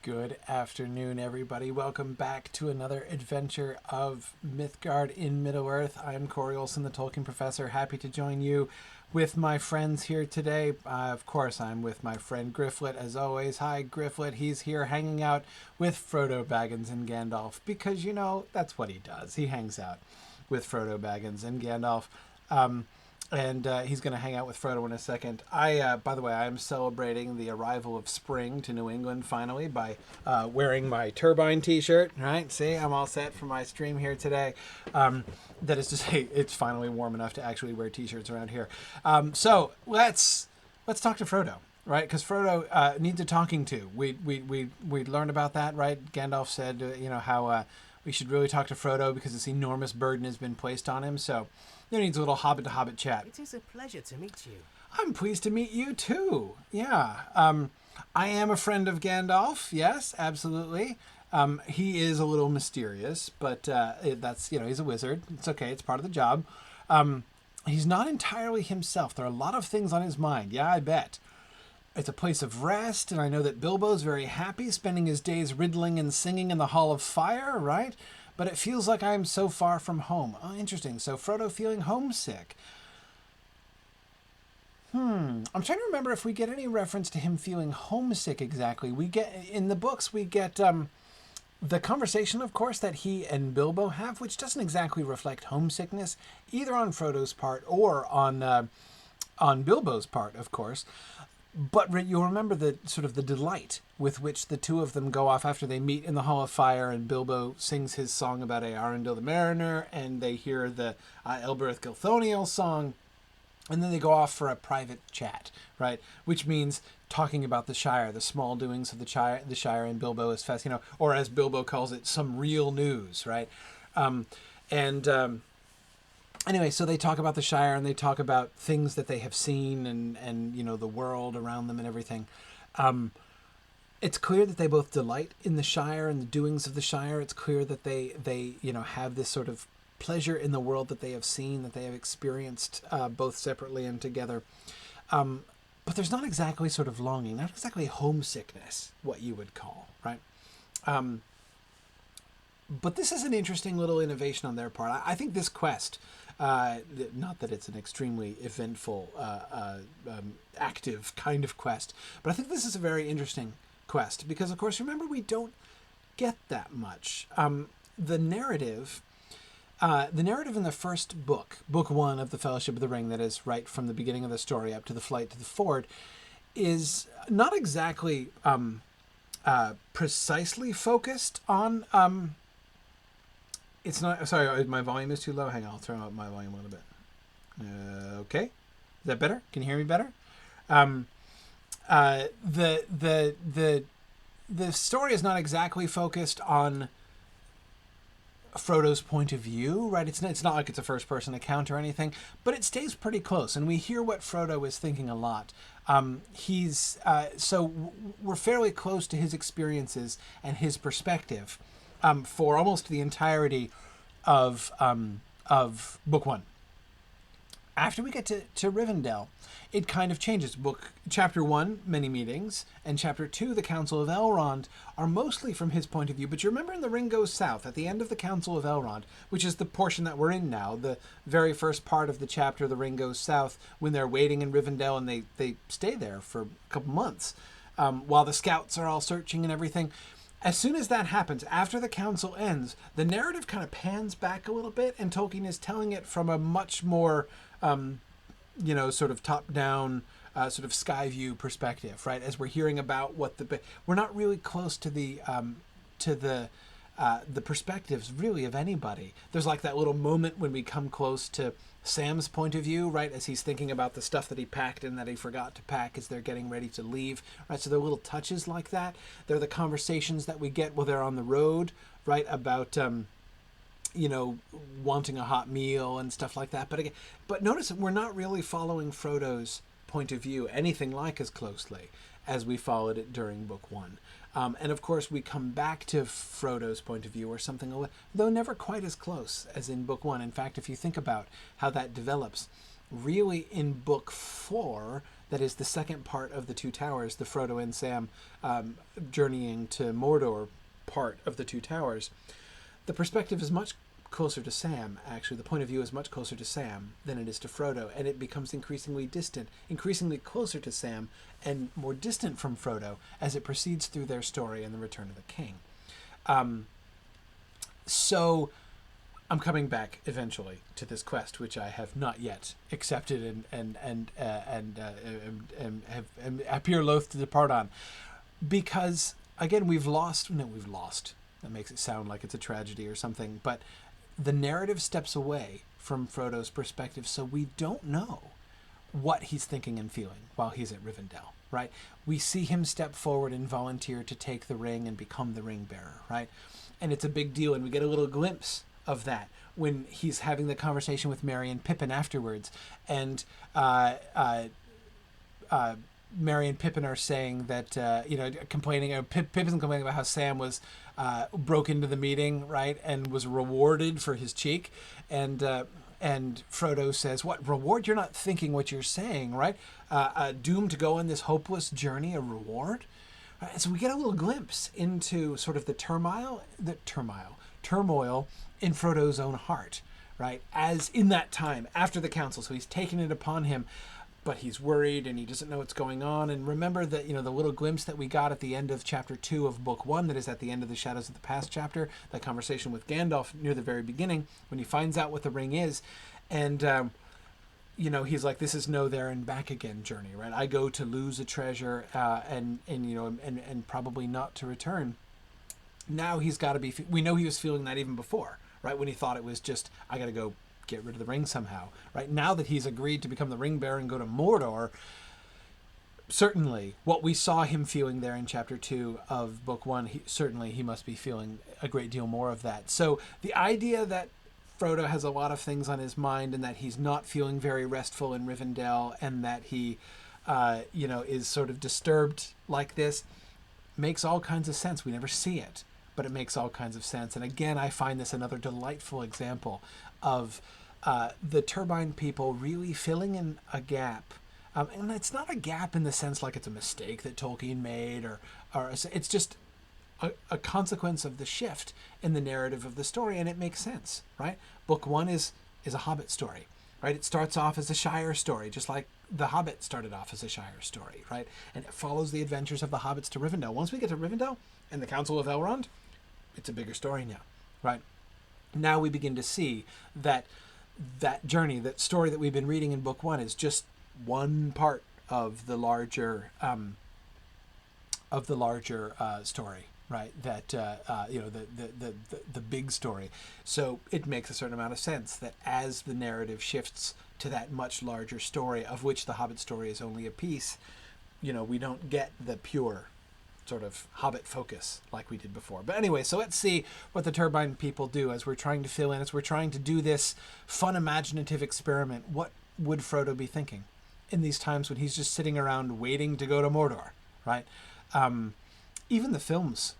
Good afternoon, everybody. Welcome back to another adventure of Mythgard in Middle-earth. I'm Corey Olsen, the Tolkien Professor. Happy to join you with my friends here today. Of course, I'm with my friend Gryfflet, as always. Hi, Gryfflet. He's here hanging out with Frodo Baggins and Gandalf because, you know, that's what he does. He hangs out with Frodo Baggins and Gandalf. And he's going to hang out with Frodo in a second. By the way, I am celebrating the arrival of spring to New England finally by wearing my Turbine t-shirt, right? See, I'm all set for my stream here today. That is to say, it's finally warm enough to actually wear t-shirts around here. So let's talk to Frodo, right? Because Frodo needs a talking to. We learned about that, right? Gandalf said, how we should really talk to Frodo because this enormous burden has been placed on him. So there needs a little hobbit-to-hobbit chat. It is a pleasure to meet you. I'm pleased to meet you too. Yeah. I am a friend of Gandalf. Yes, absolutely. He is a little mysterious, but that's, he's a wizard. It's okay. It's part of the job. He's not entirely himself. There are a lot of things on his mind. Yeah, I bet. It's a place of rest, and I know that Bilbo's very happy spending his days riddling and singing in the Hall of Fire, right? But it feels like I am so far from home. Oh, interesting. So Frodo feeling homesick. I'm trying to remember if we get any reference to him feeling homesick exactly. We get, in the books, we get the conversation, of course, that he and Bilbo have, which doesn't exactly reflect homesickness, either on Frodo's part or on Bilbo's part, of course. But you'll remember the sort of the delight with which the two of them go off after they meet in the Hall of Fire, and Bilbo sings his song about Arundel the Mariner, and they hear the Elbereth Gilthoniel song, and then they go off for a private chat, right? Which means talking about the Shire, the small doings of the Shire, and Bilbo is fast, or as Bilbo calls it, some real news, right? Anyway, so they talk about the Shire and they talk about things that they have seen and the world around them and everything. It's clear that they both delight in the Shire and the doings of the Shire. It's clear that they have this sort of pleasure in the world that they have seen, that they have experienced both separately and together. But there's not exactly sort of longing, not exactly homesickness, what you would call, right? But this is an interesting little innovation on their part. I think this quest, not that it's an extremely eventful, active kind of quest, but I think this is a very interesting quest because, of course, remember, we don't get that much. The narrative in the first book, Book 1 of the Fellowship of the Ring, that is right from the beginning of the story up to the flight to the Ford, is not exactly precisely focused on... It's not... Sorry, my volume is too low. Hang on, I'll turn up my volume a little bit. Okay. Is that better? Can you hear me better? The story is not exactly focused on Frodo's point of view, right? It's not like it's a first-person account or anything, but it stays pretty close, and we hear what Frodo is thinking a lot. So we're fairly close to his experiences and his perspective for almost the entirety of Book 1. After we get to Rivendell, it kind of changes. Chapter 1, many meetings, and Chapter 2, the Council of Elrond, are mostly from his point of view. But you remember in The Ring Goes South, at the end of the Council of Elrond, which is the portion that we're in now, the very first part of the chapter, The Ring Goes South, when they're waiting in Rivendell and they stay there for a couple months while the scouts are all searching and everything. As soon as that happens, after the council ends, the narrative kind of pans back a little bit, and Tolkien is telling it from a much more... sort of top-down, sort of sky view perspective, right? As we're hearing about we're not really close to the perspectives really of anybody. There's like that little moment when we come close to Sam's point of view, right? As he's thinking about the stuff that he packed and that he forgot to pack as they're getting ready to leave, right? So there are little touches like that. They're the conversations that we get while they're on the road, right? About, wanting a hot meal and stuff like that. But notice that we're not really following Frodo's point of view anything like as closely as we followed it during Book 1. And of course, we come back to Frodo's point of view or something, though never quite as close as in Book 1. In fact, if you think about how that develops, really in Book 4, that is the second part of the Two Towers, the Frodo and Sam journeying to Mordor part of the Two Towers, the perspective is much closer to Sam, actually. The point of view is much closer to Sam than it is to Frodo, and it becomes increasingly distant, increasingly closer to Sam, and more distant from Frodo as it proceeds through their story and the Return of the King. So I'm coming back eventually to this quest, which I have not yet accepted and appear loath to depart on, because again we've lost. That makes it sound like it's a tragedy or something, but the narrative steps away from Frodo's perspective, so we don't know what he's thinking and feeling while he's at Rivendell, right? We see him step forward and volunteer to take the ring and become the ring bearer, right? And it's a big deal, and we get a little glimpse of that when he's having the conversation with Merry and Pippin afterwards, and Merry and Pippin are saying that, complaining, Pippin's complaining about how Sam was broke into the meeting, right, and was rewarded for his cheek, and Frodo says, what, reward? You're not thinking what you're saying, right? Doomed to go on this hopeless journey, a reward? Right? So we get a little glimpse into sort of the turmoil in Frodo's own heart, right, as in that time, after the council. So he's taken it upon him, but he's worried and he doesn't know what's going on. And remember that, the little glimpse that we got at the end of chapter 2 of book 1, that is at the end of the Shadows of the Past chapter, that conversation with Gandalf near the very beginning, when he finds out what the ring is. And, he's like, this is no there and back again journey, right? I go to lose a treasure and probably not to return. Now he's got to be, we know he was feeling that even before, right? When he thought it was just, I got to go get rid of the ring somehow, right? Now that he's agreed to become the ring bearer and go to Mordor, certainly what we saw him feeling there in chapter 2 of book 1, he must be feeling a great deal more of that. So the idea that Frodo has a lot of things on his mind and that he's not feeling very restful in Rivendell, and that he, is sort of disturbed like this, makes all kinds of sense. We never see it, but it makes all kinds of sense. And again, I find this another delightful example of the Turbine people really filling in a gap. And it's not a gap in the sense like it's a mistake that Tolkien made, or it's just a consequence of the shift in the narrative of the story, and it makes sense, right? Book 1 is a Hobbit story, right? It starts off as a Shire story, just like The Hobbit started off as a Shire story, right? And it follows the adventures of the hobbits to Rivendell. Once we get to Rivendell and the Council of Elrond, it's a bigger story now, right? Now we begin to see that journey, that story that we've been reading in book 1 is just one part of the larger story, right? That the big story. So it makes a certain amount of sense that as the narrative shifts to that much larger story, of which the Hobbit story is only a piece, we don't get the pure sort of Hobbit focus like we did before. But anyway, so let's see what the Turbine people do as we're trying to fill in, as we're trying to do this fun imaginative experiment. What would Frodo be thinking in these times when he's just sitting around waiting to go to Mordor, right? Even the films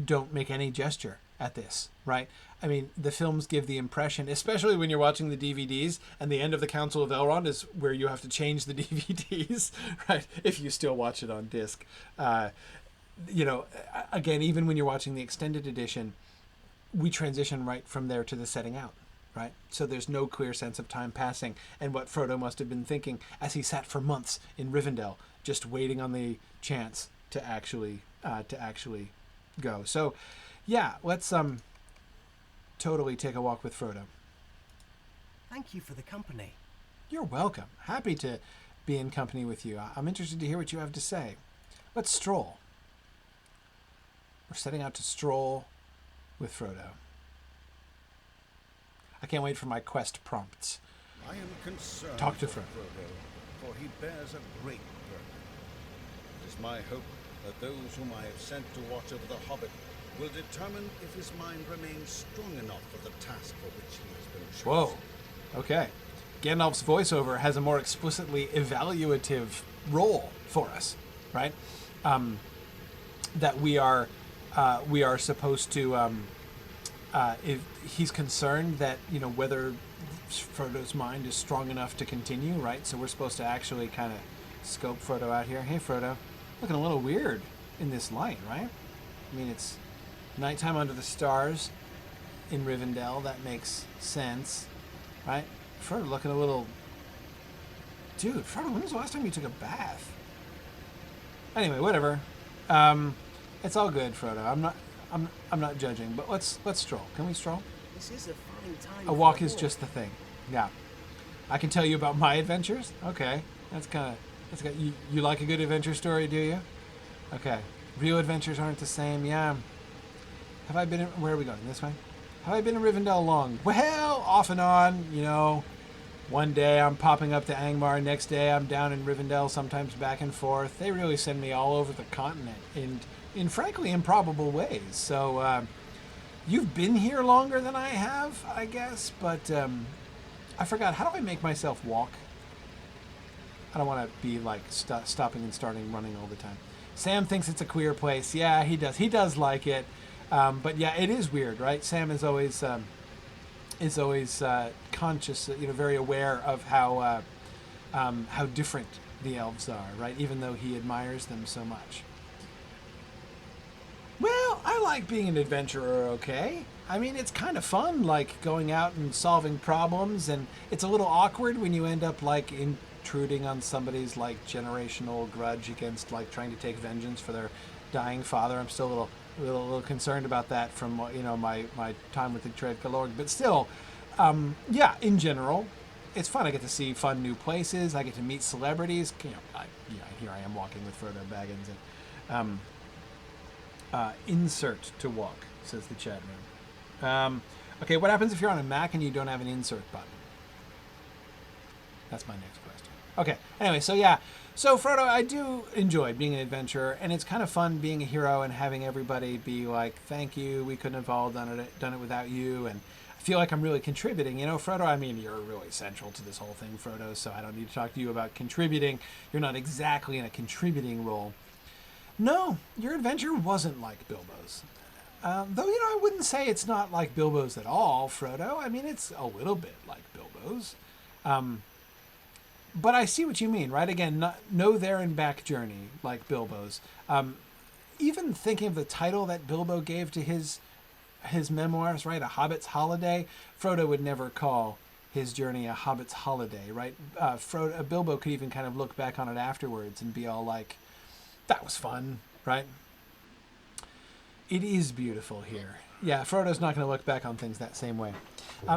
don't make any gesture at this, right? I mean, the films give the impression, especially when you're watching the DVDs, and the end of the Council of Elrond is where you have to change the DVDs, right? If you still watch it on disc. Again, even when you're watching the extended edition, we transition right from there to the setting out, right? So there's no clear sense of time passing, and what Frodo must have been thinking as he sat for months in Rivendell, just waiting on the chance to actually go. So, yeah, let's totally take a walk with Frodo. Thank you for the company. You're welcome. Happy to be in company with you. I'm interested to hear what you have to say. Let's stroll. We're setting out to stroll with Frodo. I can't wait for my quest prompts. I am concerned Talk to for Frodo. For he bears a great burden. It is my hope that those whom I have sent to watch over the Hobbit will determine if his mind remains strong enough for the task for which he has been chosen. Whoa. Okay. Gandalf's voiceover has a more explicitly evaluative role for us, right? That we are supposed to, if he's concerned that, whether Frodo's mind is strong enough to continue, right? So we're supposed to actually kind of scope Frodo out here. Hey, Frodo. Looking a little weird in this light, right? I mean, it's nighttime under the stars in Rivendell. That makes sense, right? Frodo looking a little... Dude, Frodo, when was the last time you took a bath? Anyway, whatever. It's all good, Frodo. I'm not judging, but let's stroll. Can we stroll? This is a fine time. A walk is just the thing. Yeah. I can tell you about my adventures. Okay. That's you like a good adventure story, do you? Okay. Real adventures aren't the same. Yeah. Have I been in, where are we going? This way? Have I been in Rivendell long? Well, off and on, you know. One day I'm popping up to Angmar, next day I'm down in Rivendell, sometimes back and forth. They really send me all over the continent in frankly improbable ways. So you've been here longer than I have, I guess, but I forgot, how do I make myself walk? I don't want to be like stopping and starting running all the time. Sam thinks it's a queer place. Yeah, he does. He does like it. But yeah, it is weird, right? Sam is always conscious, very aware of how different the elves are, right? Even though he admires them so much. Well, I like being an adventurer, okay? I mean, it's kind of fun, like going out and solving problems, and it's a little awkward when you end up like intruding on somebody's like generational grudge against like trying to take vengeance for their dying father. I'm still a little concerned about that from my time with the Tread Galorg, but still, yeah, in general, it's fun. I get to see fun new places. I get to meet celebrities. Here I am walking with Frodo Baggins, and insert to walk, says the chat room. Okay, what happens if you're on a Mac and you don't have an insert button? That's my next question. Okay, anyway, so yeah. So, Frodo, I do enjoy being an adventurer, and it's kind of fun being a hero and having everybody be like, thank you, we couldn't have all done it without you, and I feel like I'm really contributing. You know, Frodo, I mean, you're really central to this whole thing, Frodo, so I don't need to talk to you about contributing. You're not exactly in a contributing role. No, your adventure wasn't like Bilbo's. Though, I wouldn't say it's not like Bilbo's at all, Frodo. I mean, it's a little bit like Bilbo's. But I see what you mean, right? Again, no there and back journey like Bilbo's. Even thinking of the title that Bilbo gave to his memoirs, right? A Hobbit's Holiday. Frodo would never call his journey a Hobbit's Holiday, right? Bilbo could even kind of look back on it afterwards and be all like, that was fun, right? It is beautiful here. Yeah, Frodo's not going to look back on things that same way.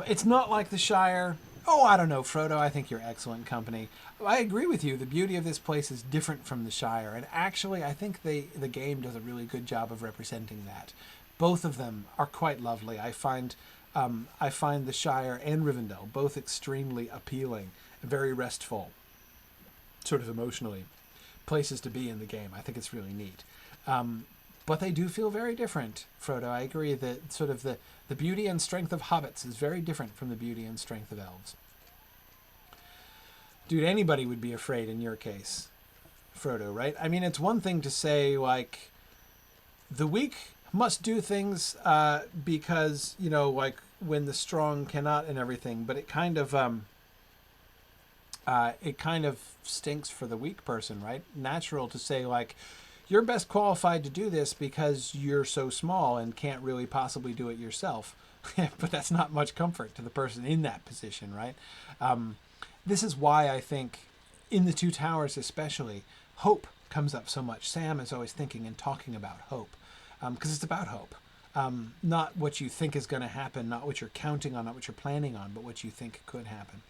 It's not like the Shire. Oh, I don't know, Frodo. I think you're excellent company. I agree with you. The beauty of this place is different from the Shire. And actually, I think the game does a really good job of representing that. Both of them are quite lovely. I find the Shire and Rivendell both extremely appealing, very restful, sort of emotionally, places to be in the game. I think it's really neat. But they do feel very different, Frodo. I agree that sort of the beauty and strength of hobbits is very different from the beauty and strength of elves. Dude, anybody would be afraid in your case, Frodo, right? I mean, it's one thing to say, like, the weak must do things because, like, when the strong cannot and everything, but it kind of stinks for the weak person, right? Natural to say, like, you're best qualified to do this because you're so small and can't really possibly do it yourself. But that's not much comfort to the person in that position, right? This is why I think in the Two Towers especially, hope comes up so much. Sam is always thinking and talking about hope because it's about hope. Not what you think is going to happen, not what you're counting on, not what you're planning on, but what you think could happen.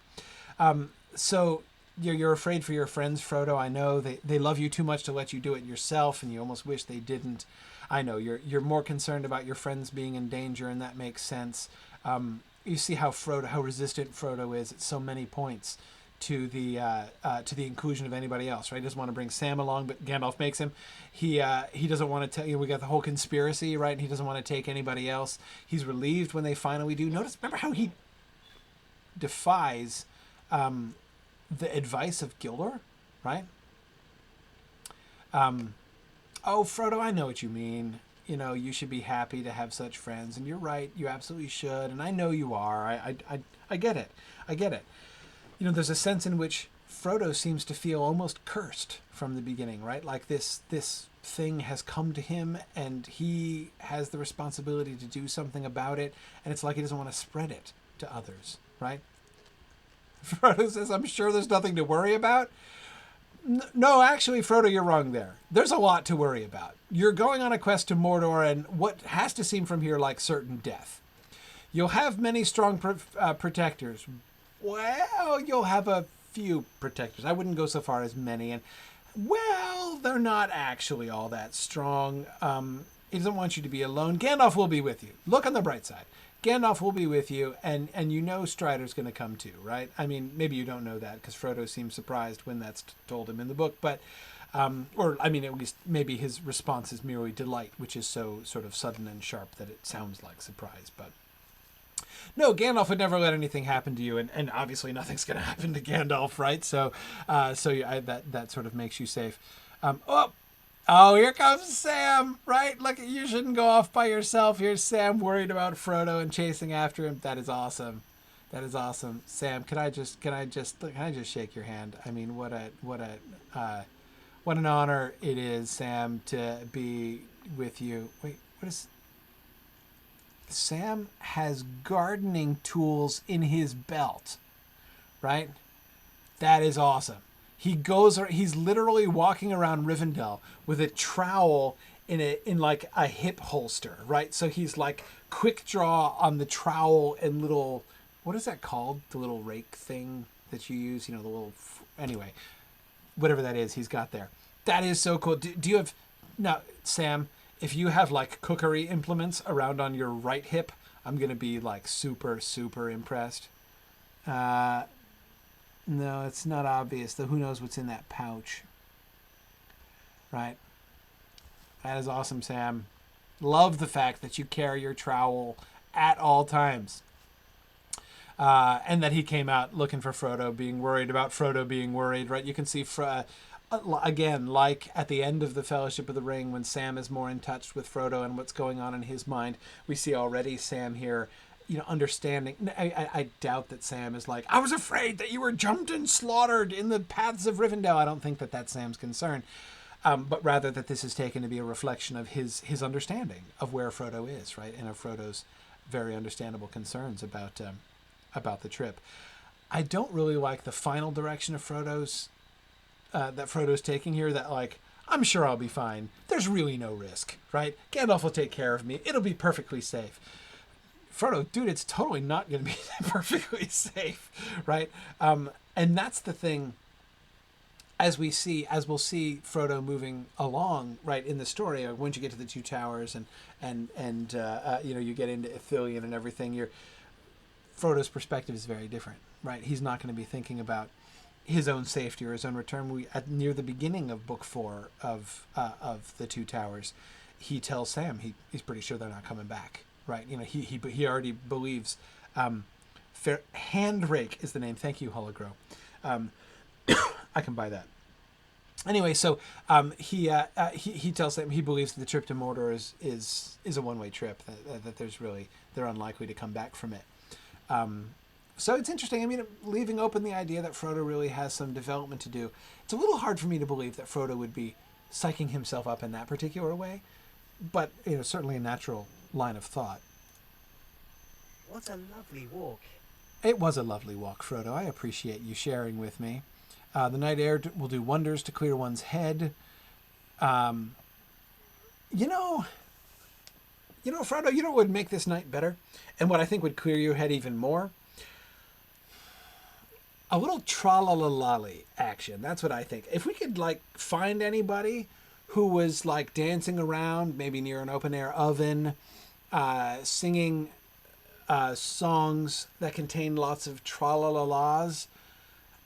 So you're afraid for your friends, Frodo. I know they love you too much to let you do it yourself, and you almost wish they didn't. I know you're more concerned about your friends being in danger, and that makes sense. You see how resistant Frodo is at so many points to the inclusion of anybody else, right? He doesn't want to bring Sam along, but Gandalf makes him. He doesn't want to tell you. We got the whole conspiracy, right? And he doesn't want to take anybody else. He's relieved when they finally do. Remember how he defies the advice of Gildor, right? Oh, Frodo, I know what you mean. You should be happy to have such friends, and you're right. You absolutely should, and I know you are. I get it. I get it. There's a sense in which Frodo seems to feel almost cursed from the beginning, right? Like this thing has come to him and he has the responsibility to do something about it, and it's like he doesn't want to spread it to others, right? Frodo says, I'm sure there's nothing to worry about. No, actually, Frodo, you're wrong there. There's a lot to worry about. You're going on a quest to Mordor and what has to seem from here like certain death. You'll have many strong protectors. Well, you'll have a few protectors. I wouldn't go so far as many. And, well, they're not actually all that strong. He doesn't want you to be alone. Gandalf will be with you. Look on the bright side. Gandalf will be with you, and you know Strider's going to come too, right? I mean, maybe you don't know that because Frodo seems surprised when that's told him in the book, but, or, I mean, at least maybe his response is merely delight, which is so sort of sudden and sharp that it sounds like surprise, but no, Gandalf would never let anything happen to you, and obviously nothing's going to happen to Gandalf, right? So that sort of makes you safe. Oh, here comes Sam, right? Look, you shouldn't go off by yourself. Here's Sam worried about Frodo and chasing after him. That is awesome. That is awesome. Sam, can I just shake your hand? I mean, what an honor it is, Sam, to be with you. Wait, what is... Sam has gardening tools in his belt, right? That is awesome. He's literally walking around Rivendell with a trowel in like a hip holster, right? So he's like quick draw on the trowel and little, what is that called? The little rake thing that you use, the little, anyway, whatever that is, he's got there. That is so cool. Do you have, now, Sam, if you have like cookery implements around on your right hip, I'm going to be like super, super impressed. No, it's not obvious, though who knows what's in that pouch. Right. That is awesome, Sam. Love the fact that you carry your trowel at all times. And that he came out looking for Frodo, being worried about Frodo being worried, right? You can see, again, like at the end of the Fellowship of the Ring, when Sam is more in touch with Frodo and what's going on in his mind, we see already Sam here, understanding. I doubt that Sam is like, I was afraid that you were jumped and slaughtered in the paths of Rivendell. I don't think that that's Sam's concern, but rather that this is taken to be a reflection of his understanding of where Frodo is, right, and of Frodo's very understandable concerns about the trip. I don't really like the final direction of Frodo's taking here. That like, I'm sure I'll be fine. There's really no risk, right? Gandalf will take care of me. It'll be perfectly safe. Frodo, dude, it's totally not going to be perfectly safe, right? And that's the thing. As we'll see Frodo moving along, right, in the story, once you get to the Two Towers and you get into Ithilien and everything, Frodo's perspective is very different, right? He's not going to be thinking about his own safety or his own return. Near the beginning of Book 4 of the Two Towers, he tells Sam he's pretty sure they're not coming back. Right, he already believes. Handrake is the name. Thank you, Hologro. I can buy that. Anyway, so he tells them he believes the trip to Mordor is a one-way trip. That they're unlikely to come back from it. So it's interesting. I mean, leaving open the idea that Frodo really has some development to do. It's a little hard for me to believe that Frodo would be psyching himself up in that particular way, but certainly a natural line of thought. What a lovely walk. It was a lovely walk, Frodo. I appreciate you sharing with me. The night air will do wonders to clear one's head. Frodo, Frodo, what would make this night better? And what I think would clear your head even more? A little tra-la-la-lally action. That's what I think. If we could, find anybody who was, dancing around, maybe near an open-air oven, singing songs that contain lots of tra-la-la-las,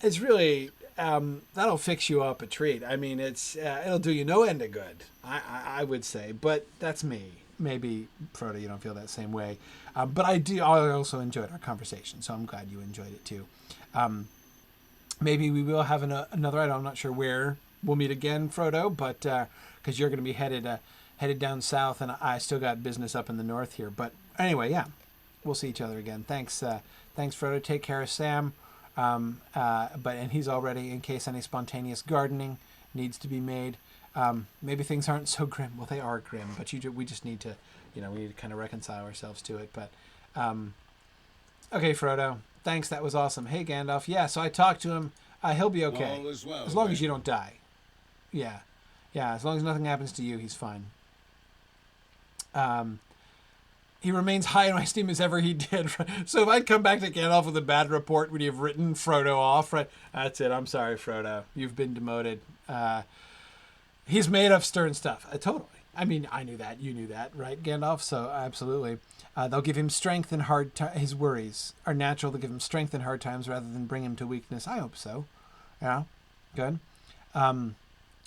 it's really, that'll fix you up a treat. I mean, it'll do you no end of good, I would say, but that's me. Maybe, Frodo, you don't feel that same way. But I also enjoyed our conversation, so I'm glad you enjoyed it too. Maybe we will have another, I'm not sure where we'll meet again, Frodo, but because you're going to be headed down south, and I still got business up in the north here. But anyway, yeah, we'll see each other again. Thanks, Frodo. Take care of Sam. And he's all ready in case any spontaneous gardening needs to be made. Maybe things aren't so grim. Well, they are grim, but we just need to, we need to kind of reconcile ourselves to it. But, okay, Frodo, thanks. That was awesome. Hey, Gandalf. Yeah, so I talked to him. He'll be okay. All is well, as long then. as you don't die. Yeah. Yeah, as long as nothing happens to you, he's fine. He remains high in my esteem as ever he did. So if I'd come back to Gandalf with a bad report, would he have written Frodo off? Right? That's it. I'm sorry, Frodo. You've been demoted. He's made of stern stuff. Totally. I mean, I knew that. You knew that, right, Gandalf? So absolutely. They'll give him strength in hard times. His worries are natural to give him strength in hard times rather than bring him to weakness. I hope so. Yeah. Good.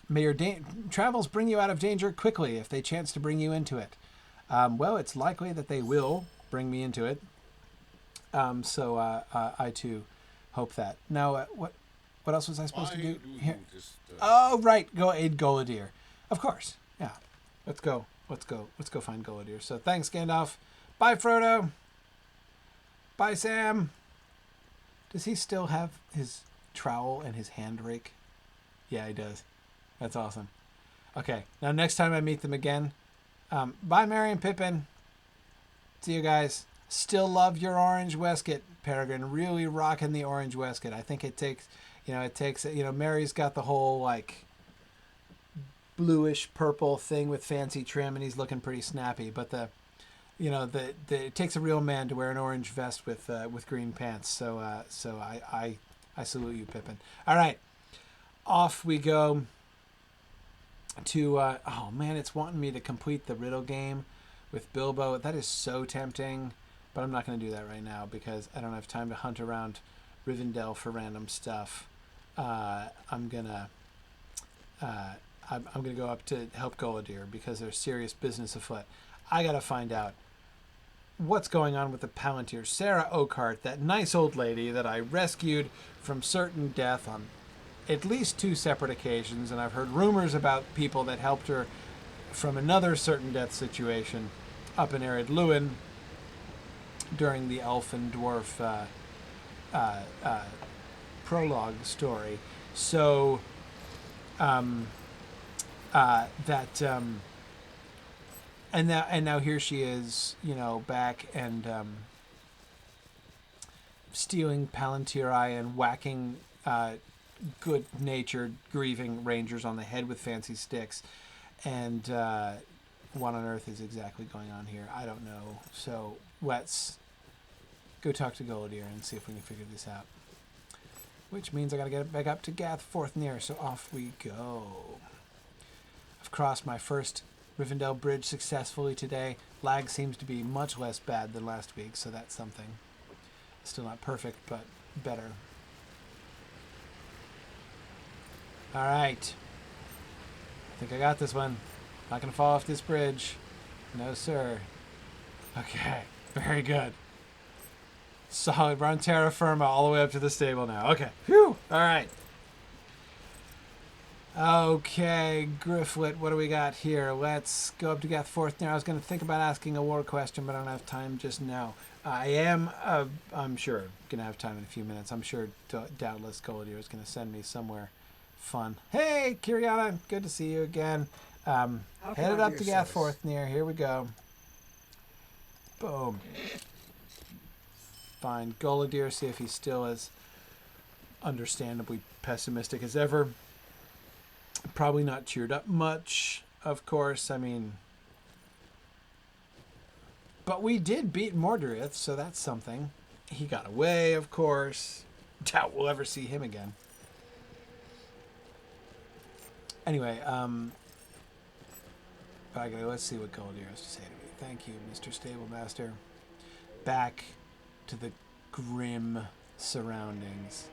May your travels bring you out of danger quickly if they chance to bring you into it. Well, it's likely that they will bring me into it. So I too hope that. Now, what else was I supposed to do here? Oh, right. Go aid Guladir. Of course. Yeah. Let's go find Guladir. So thanks, Gandalf. Bye, Frodo. Bye, Sam. Does he still have his trowel and his hand rake? Yeah, he does. That's awesome. Okay. Now, next time I meet them again, bye, Merry and Pippin. See you guys. Still love your orange waistcoat, Peregrine. Really rocking the orange waistcoat. I think it takes, Mary's got the whole, like, bluish purple thing with fancy trim, and he's looking pretty snappy. But it takes a real man to wear an orange vest with green pants. So I salute you, Pippin. All right. Off we go to, oh man, it's wanting me to complete the riddle game with Bilbo. That is so tempting, but I'm not going to do that right now because I don't have time to hunt around Rivendell for random stuff. I'm gonna go up to help Guladir because there's serious business afoot. I got to find out what's going on with the Palantir. Sara Oakheart, that nice old lady that I rescued from certain death on at least 2 separate occasions, and I've heard rumors about people that helped her from another certain death situation up in Ered Luin during the elf and dwarf prologue story. So and now here she is, back and stealing Palantiri and whacking good-natured, grieving rangers on the head with fancy sticks. And what on earth is exactly going on here? I don't know. So let's go talk to Guladir and see if we can figure this out. Which means I gotta get back up to Gath Forthnear, so off we go. I've crossed my first Rivendell bridge successfully today. Lag seems to be much less bad than last week, so that's something. Still not perfect, but better. All right. I think I got this one. Not going to fall off this bridge. No, sir. Okay. Very good. Solid. We're on terra firma all the way up to the stable now. Okay. Phew. All right. Okay. Gryfflet, what do we got here? Let's go up to Gath Forthnear. I was going to think about asking a war question, but I don't have time just now. I'm sure, going to have time in a few minutes. I'm sure doubtless Guladir is going to send me somewhere fun. Hey, Kiriana, good to see you again. Headed up to Gath Forthnear. Here we go. Boom. Find Guladir, see if he's still as understandably pessimistic as ever. Probably not cheered up much, of course. I mean, but we did beat Mordorith, so that's something. He got away, of course. Doubt we'll ever see him again. Anyway, let's see what Guladir has to say to me. Thank you, Mr. Stablemaster. Back to the grim surroundings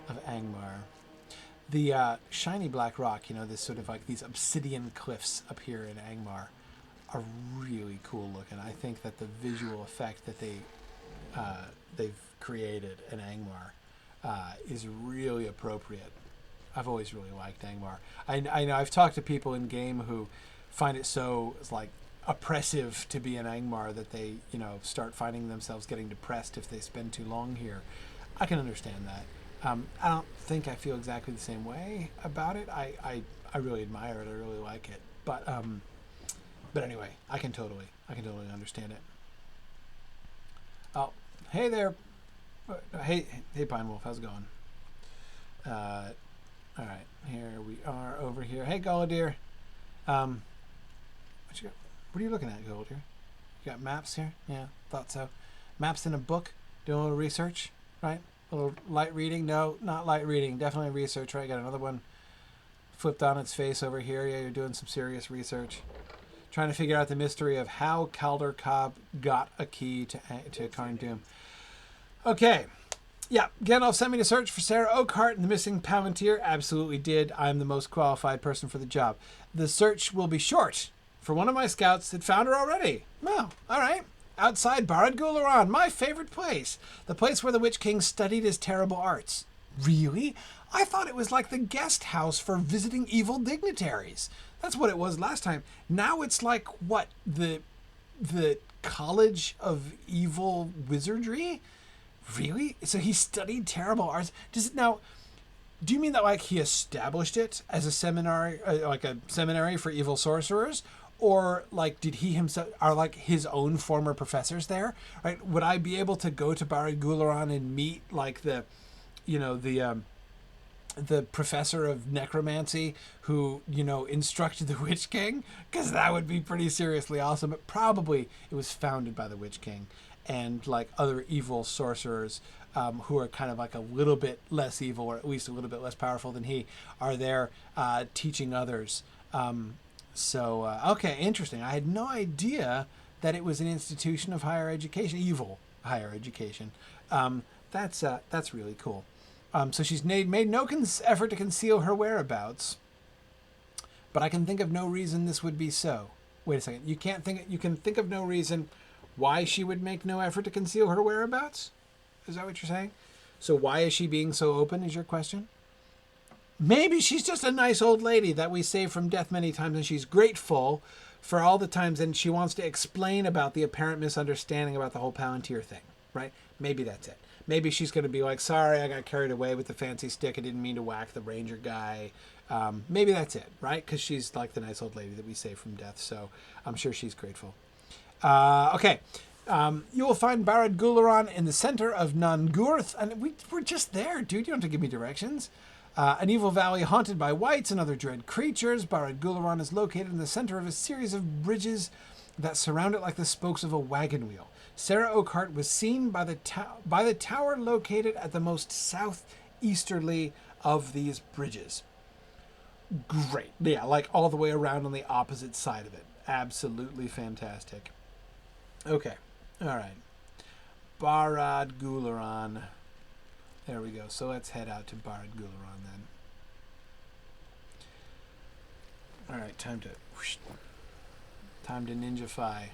of Angmar. The shiny black rock, this sort of like these obsidian cliffs up here in Angmar are really cool looking. I think that the visual effect that they've created in Angmar is really appropriate. I've always really liked Angmar. I know I've talked to people in game who find it so like oppressive to be in Angmar that they start finding themselves getting depressed if they spend too long here. I can understand that. I don't think I feel exactly the same way about it. I really admire it. I really like it. But anyway, I can totally understand it. Oh, hey there. Hey, Pine Wolf, how's it going? All right, here we are over here. Hey, Guladeer. What you got? What are you looking at, Guladeer? You got maps here? Yeah, thought so. Maps in a book. Doing a little research, right? A little light reading. No, not light reading. Definitely research, right? Got another one flipped on its face over here. Yeah, you're doing some serious research. Trying to figure out the mystery of how Calder Cobb got a key to Karn Doom. Okay. Yeah, Gandalf sent me to search for Sara Oakheart and the missing Palantir. Absolutely did. I'm the most qualified person for the job. The search will be short. For one of my scouts had found her already. Well, all right. Outside Barad Gularan, my favorite place. The place where the Witch King studied his terrible arts. Really? I thought it was like the guest house for visiting evil dignitaries. That's what it was last time. Now it's like, what, the College of Evil Wizardry? Really? So he studied terrible arts? Do you mean that like he established it as a seminary, like a seminary for evil sorcerers? Or like did he himself, are like his own former professors there? Right? Would I be able to go to Barad Gularan and meet like the professor of necromancy who, instructed the Witch King? Because that would be pretty seriously awesome. But probably it was founded by the Witch King and like other evil sorcerers who are kind of like a little bit less evil, or at least a little bit less powerful than he, are there teaching others. Okay, interesting. I had no idea that it was an institution of higher education, evil higher education. That's really cool. So she's made no effort to conceal her whereabouts, but I can think of no reason this would be so. Wait a second. You can think of no reason why she would make no effort to conceal her whereabouts? Is that what you're saying? So why is she being so open, is your question? Maybe she's just a nice old lady that we saved from death many times, and she's grateful for all the times, and she wants to explain about the apparent misunderstanding about the whole Palantir thing, right? Maybe that's it. Maybe she's going to be like, sorry, I got carried away with the fancy stick. I didn't mean to whack the ranger guy. Maybe that's it, right? Because she's like the nice old lady that we saved from death, so I'm sure she's grateful. Okay. You will find Barad Gularan in the center of Nangurth. And we're just there, dude. You don't have to give me directions. An evil valley haunted by wights and other dread creatures. Barad Gularan is located in the center of a series of bridges that surround it like the spokes of a wagon wheel. Sara Oakheart was seen by the tower located at the most southeasterly of these bridges. Great. Yeah, like all the way around on the opposite side of it. Absolutely fantastic. Okay. All right. Barad Gularan. There we go. So let's head out to Barad Gularan then. All right, time to ninja-fy.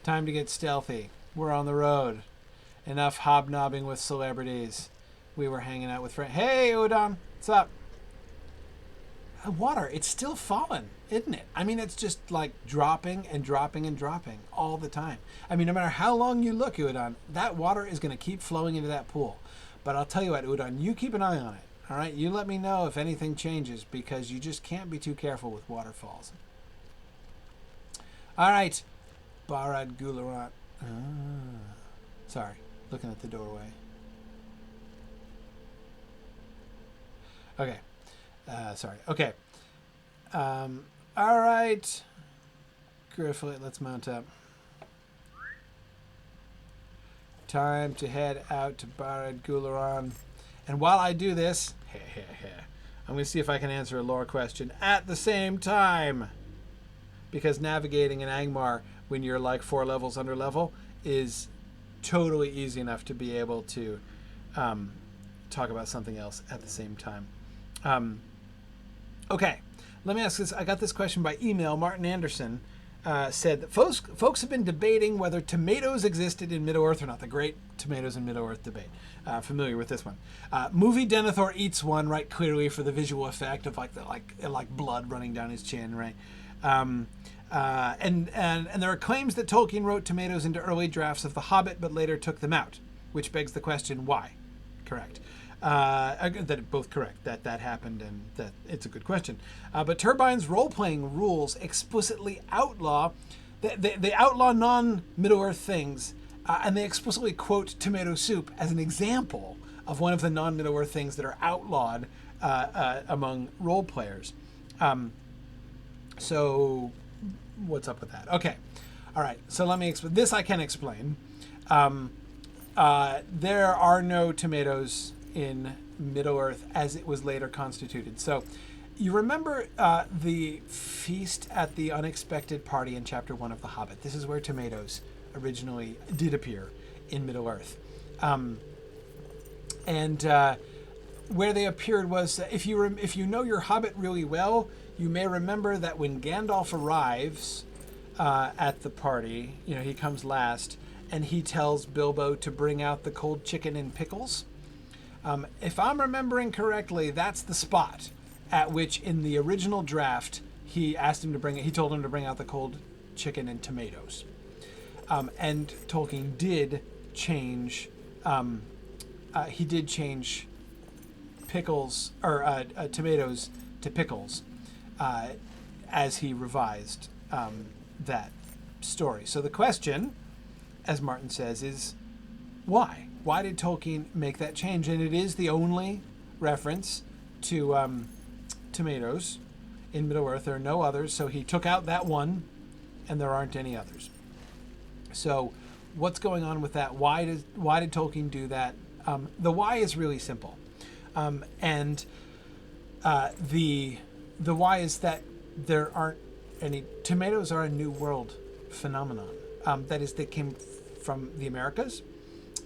Time to get stealthy. We're on the road. Enough hobnobbing with celebrities. We were hanging out with friends. Hey, Udon. What's up? Water, it's still falling, isn't it? I mean, it's just like dropping and dropping and dropping all the time. I mean, no matter how long you look, Udon, that water is going to keep flowing into that pool. But I'll tell you what, Udon, you keep an eye on it. All right, you let me know if anything changes, because you just can't be too careful with waterfalls. All right, Barad Gularan. Sorry, looking at the doorway. Okay. Sorry. Okay. All right. Gryfflet, let's mount up. Time to head out to Barad Gularan. And while I do this, I'm going to see if I can answer a lore question at the same time. Because navigating in Angmar when you're like 4 levels under level is totally easy enough to be able to talk about something else at the same time. Okay, let me ask this. I got this question by email. Martin Anderson said that folks have been debating whether tomatoes existed in Middle-earth or not. The great tomatoes in Middle-earth debate. Familiar with this one. Movie Denethor eats one, right, clearly for the visual effect of like blood running down his chin, right? And there are claims that Tolkien wrote tomatoes into early drafts of The Hobbit, but later took them out, which begs the question, why? correct. That both correct. That happened, and that it's a good question. But Turbine's role-playing rules explicitly outlaw. They outlaw non-Middle-earth things, and they explicitly quote tomato soup as an example of one of the non-Middle-earth things that are outlawed among role players. So, what's up with that? Okay, all right. So let me explain. This I can explain. There are no tomatoes in Middle-earth as it was later constituted. So, you remember the feast at the unexpected party in Chapter 1 of The Hobbit. This is where tomatoes originally did appear in Middle-earth. Where they appeared was, if you know your Hobbit really well, you may remember that when Gandalf arrives at the party, he comes last, and he tells Bilbo to bring out the cold chicken and pickles. If I'm remembering correctly, that's the spot at which, in the original draft, he told him to bring out the cold chicken and tomatoes. And Tolkien did change. He did change pickles or tomatoes to pickles as he revised that story. So the question, as Martin says, is why? Why did Tolkien make that change? And it is the only reference to tomatoes in Middle-earth. There are no others, so he took out that one, and there aren't any others. So what's going on with that? Why did Tolkien do that? The why is really simple. The why is that there aren't any tomatoes are a New World phenomenon. That is, they came from the Americas,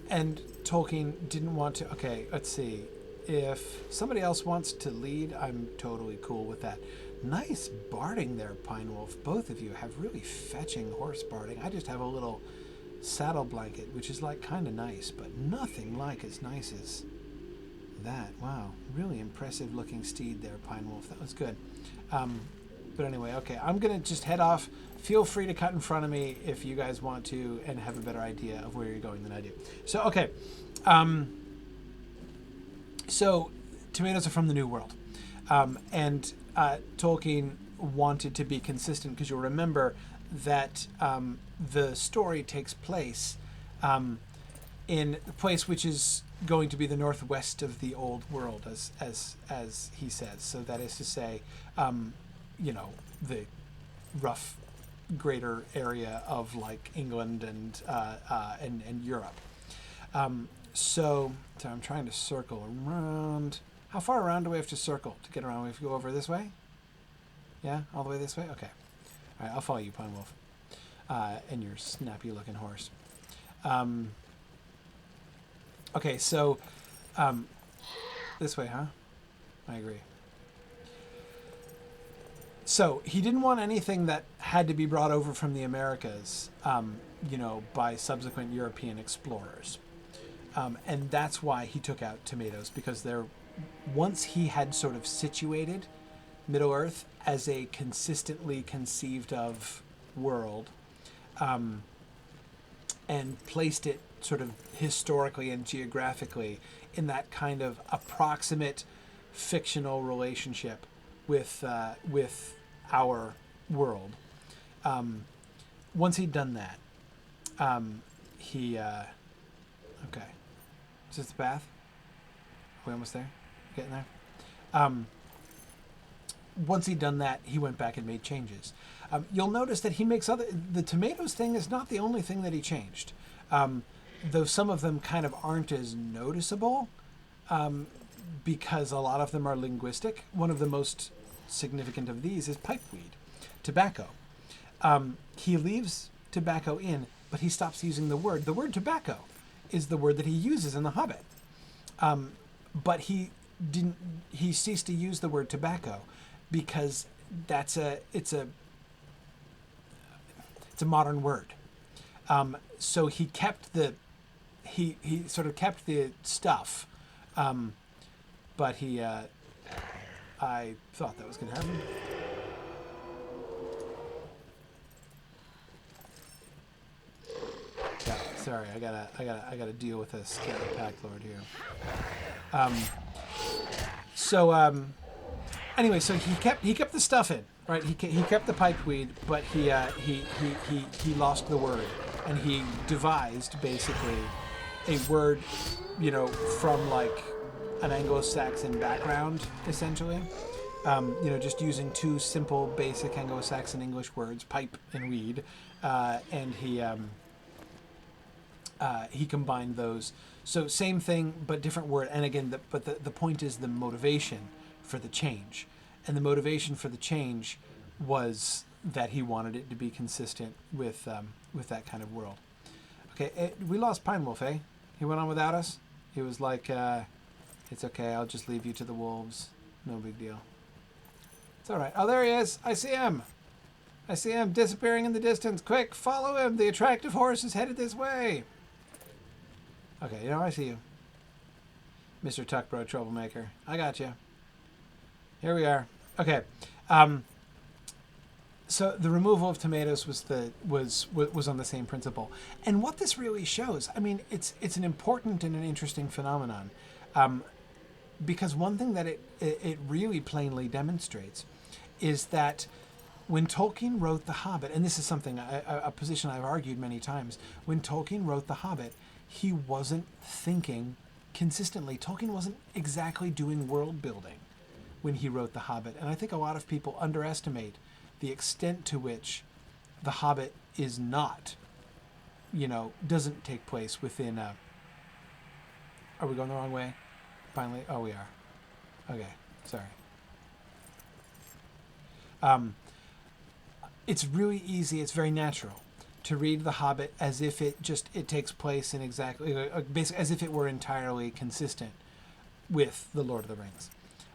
and Tolkien didn't want to. Okay, let's see. If somebody else wants to lead, I'm totally cool with that. Nice barding there, Pine Wolf. Both of you have really fetching horse barding. I just have a little saddle blanket, which is like kind of nice, but nothing like as nice as that. Wow, really impressive looking steed there, Pine Wolf. That was good. But anyway, okay, I'm gonna just head off. Feel free to cut in front of me if you guys want to and have a better idea of where you're going than I do. So, okay. So tomatoes are from the New World. And Tolkien wanted to be consistent because you'll remember that the story takes place in a place which is going to be the northwest of the old world, as he says. So that is to say, the rough greater area of like England and Europe. So I'm trying to circle around. How far around do we have to circle to get around? We have to go over this way? Yeah, all the way this way? Okay. All right, I'll follow you, Pine Wolf. And your snappy-looking horse. Okay, so this way, huh? I agree. So he didn't want anything that had to be brought over from the Americas, by subsequent European explorers. And that's why he took out tomatoes, because once he had sort of situated Middle-earth as a consistently conceived of world, and placed it sort of historically and geographically in that kind of approximate fictional relationship with our world. Once he'd done that, okay. Is this the path? Are we almost there? Getting there? Once he'd done that, he went back and made changes. You'll notice that he makes the tomatoes thing is not the only thing that he changed. Though some of them kind of aren't as noticeable, because a lot of them are linguistic. One of the most significant of these is pipeweed, tobacco. He leaves tobacco in, but he stops using the word. The word tobacco is the word that he uses in The Hobbit. But he ceased to use the word tobacco because it's a modern word. So he kept he sort of kept the stuff, but I thought that was going to happen. Yeah, sorry, I gotta deal with a scary pack lord here. Anyway, so he kept the stuff in, right? He kept the pipe weed, but he lost the word, and he devised basically a word, from like an Anglo-Saxon background, essentially. Just using two simple, basic Anglo-Saxon English words, pipe and weed, and he combined those. So same thing, but different word. And again, the point is the motivation for the change. And the motivation for the change was that he wanted it to be consistent with that kind of world. Okay, we lost Pine Wolf, eh? He went on without us? He was like, it's okay, I'll just leave you to the wolves. No big deal. It's all right. Oh, there he is. I see him. I see him disappearing in the distance. Quick, follow him. The attractive horse is headed this way. Okay, I see you. Mr. Tuckbro Troublemaker. I got you. Here we are. Okay. So the removal of tomatoes was on the same principle. And what this really shows, I mean, it's an important and an interesting phenomenon. Because one thing that it really plainly demonstrates is that when Tolkien wrote The Hobbit, and this is something, a position I've argued many times, when Tolkien wrote The Hobbit, he wasn't thinking consistently. Tolkien wasn't exactly doing world building when he wrote The Hobbit. And I think a lot of people underestimate the extent to which The Hobbit is not, doesn't take place within a... Are we going the wrong way? Finally? Oh, we are. Okay, sorry. It's really easy, it's very natural to read The Hobbit as if it takes place in basically as if it were entirely consistent with The Lord of the Rings.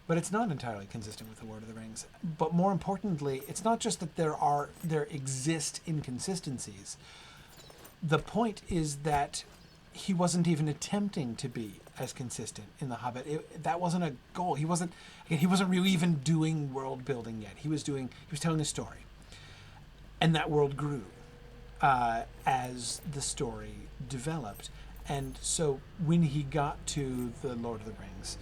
But it's not entirely consistent with The Lord of the Rings. But more importantly, it's not just that there exist inconsistencies. The point is that he wasn't even attempting to be as consistent in The Hobbit. That wasn't a goal. He wasn't really even doing world building yet. He was telling a story. And that world grew as the story developed. And so when he got to The Lord of the Rings,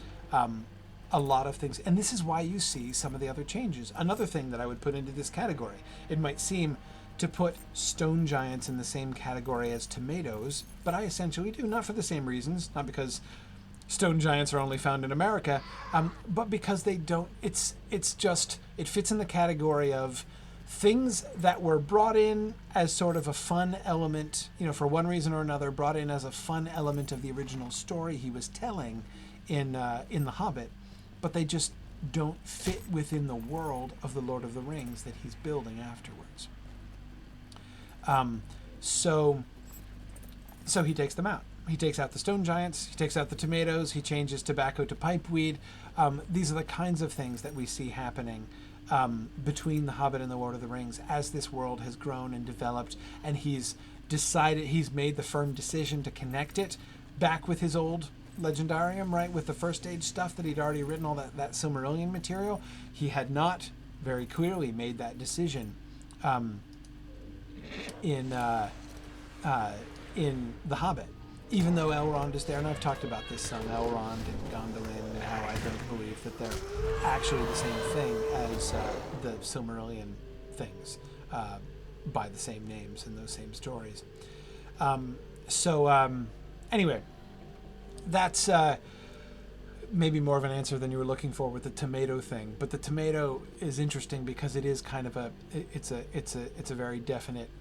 a lot of things, and this is why you see some of the other changes. Another thing that I would put into this category, it might seem to put stone giants in the same category as tomatoes, but I essentially do, not for the same reasons, not because stone giants are only found in America, but because they don't, it fits in the category of things that were brought in as sort of a fun element, for one reason or another, brought in as a fun element of the original story he was telling in The Hobbit, but they just don't fit within the world of the Lord of the Rings that he's building afterwards. So he takes them out. He takes out the stone giants, he takes out the tomatoes, he changes tobacco to pipeweed. These are the kinds of things that we see happening between The Hobbit and the Lord of the Rings as this world has grown and developed, and he's made the firm decision to connect it back with his old legendarium, right, with the first age stuff that he'd already written, all that Silmarillion material. He had not very clearly made that decision in The Hobbit, even though Elrond is there, and I've talked about this some, Elrond and Gondolin, and how I don't believe that they're actually the same thing as the Silmarillion things, by the same names in those same stories. Anyway, that's maybe more of an answer than you were looking for with the tomato thing. But the tomato is interesting because it is kind of it's a very definite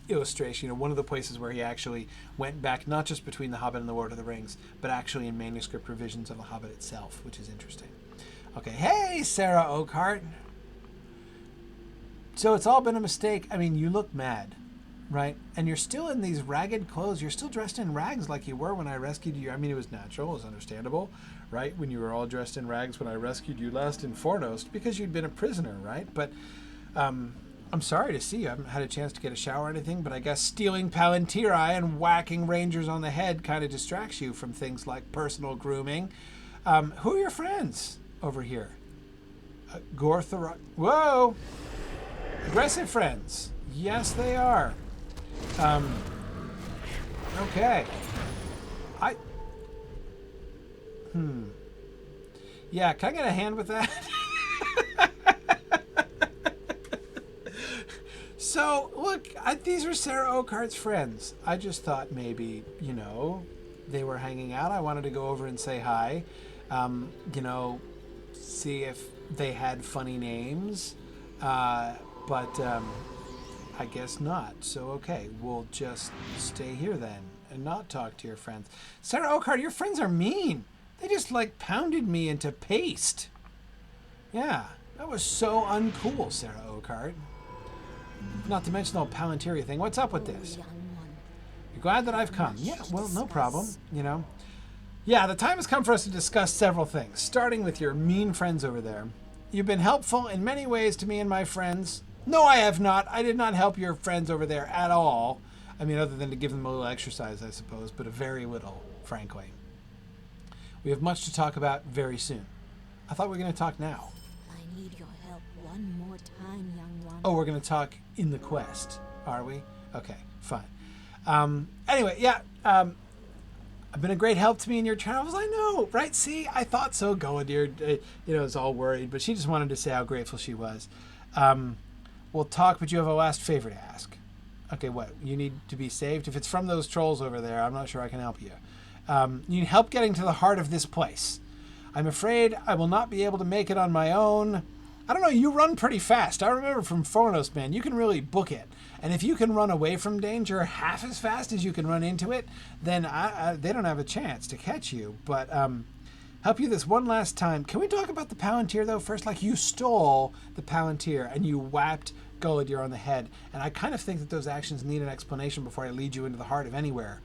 illustration. One of the places where he actually went back, not just between The Hobbit and the Lord of the Rings, but actually in manuscript revisions of The Hobbit itself, which is interesting. Okay, hey, Sara Oakheart. So it's all been a mistake. I mean, you look mad, right? And you're still in these ragged clothes. You're still dressed in rags like you were when I rescued you. I mean, it was natural. It was understandable, right? When you were all dressed in rags when I rescued you last in Fornost, because you'd been a prisoner, right? But I'm sorry to see you. I haven't had a chance to get a shower or anything, but I guess stealing Palantiri and whacking rangers on the head kind of distracts you from things like personal grooming. Who are your friends over here? Gorthorok. Whoa! Aggressive friends. Yes, they are. Okay. Yeah, can I get a hand with that? So, look, these were Sara Oakheart's friends. I just thought maybe, you know, they were hanging out. I wanted to go over and say hi. You know, see if they had funny names. But I guess not. So, okay, we'll just stay here then and not talk to your friends. Sara Oakheart, your friends are mean. They just, like, pounded me into paste. Yeah, that was so uncool, Sara Oakheart. Not to mention the whole Palantiria thing. What's up with this? You're glad that I've come. Yeah, well, no problem, you know. Yeah, the time has come for us to discuss several things, starting with your mean friends over there. You've been helpful in many ways to me and my friends. No, I have not. I did not help your friends over there at all. I mean, other than to give them a little exercise, I suppose, but a very little, frankly. We have much to talk about very soon. I thought we were going to talk now. I need your help one more time, young one. Oh, we're going to talk in the quest, are we? Okay, fine. Anyway, yeah, I've been a great help to me in your travels. I know, right? See, I thought so. Gularan, is all worried, but she just wanted to say how grateful she was. We'll talk, but you have a last favor to ask. Okay, what? You need to be saved? If it's from those trolls over there, I'm not sure I can help you. You need help getting to the heart of this place. I'm afraid I will not be able to make it on my own. I don't know, you run pretty fast. I remember from Phonos, man, you can really book it. And if you can run away from danger half as fast as you can run into it, then they don't have a chance to catch you. But help you this one last time. Can we talk about the Palantir, though, first? Like, you stole the Palantir and you whapped Gularan on the head. And I kind of think that those actions need an explanation before I lead you into the heart of anywhere.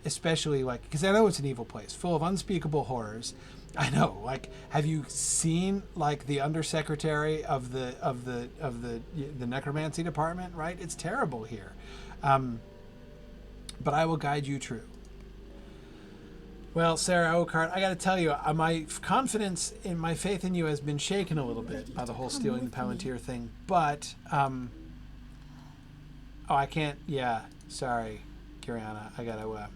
Especially, like, because I know it's an evil place, full of unspeakable horrors. I know, like, have you seen, like, the undersecretary of the necromancy department, right? It's terrible here. But I will guide you true. Well, Sara Oakheart, I got to tell you, my confidence in my faith in you has been shaken a little bit by the whole stealing the Palantir thing. But, oh, I can't, yeah, sorry, Kiriana, I gotta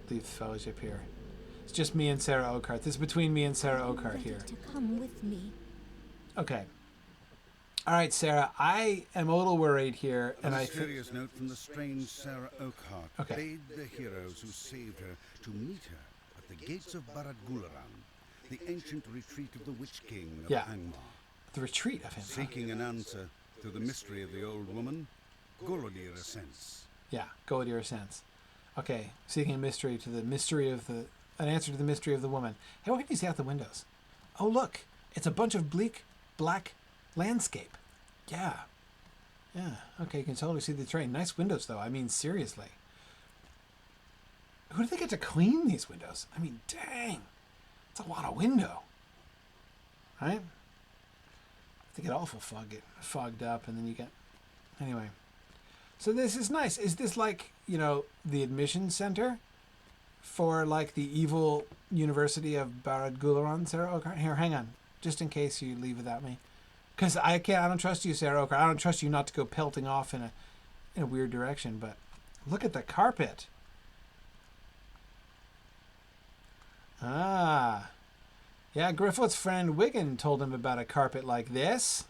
leave the fellowship here. It's just me and Sara Oakheart. This is between me and Sara Oakheart here. To come with me. Okay. All right, Sara. I am a little worried here, A and mysterious note from the strange Sara Oakheart bade the heroes who saved her to meet her at the gates of Barad Gularan, the ancient retreat of the Witch King of Angmar. The retreat of him. Seeking an answer to the mystery of the old woman, Gularan ascends. Yeah, Gularan ascends. Okay, seeking a mystery to the mystery of the... An answer to the mystery of the woman. Hey, what can you see out the windows? Oh, look. It's a bunch of bleak, black landscape. Yeah. Yeah. Okay, you can totally see the train. Nice windows, though. I mean, seriously. Who do they get to clean these windows? I mean, dang. It's a lot of window. Right? They get awful fogged up, and then you get... Anyway. So this is nice. Is this like, the admission center for, like, the evil University of Barad Gularan, Sara Oakheart? Here, hang on. Just in case you leave without me. Because I don't trust you, Sara Oakheart. I don't trust you not to go pelting off in a weird direction, but look at the carpet. Ah. Yeah, Gryfflet's friend Wiggin told him about a carpet like this.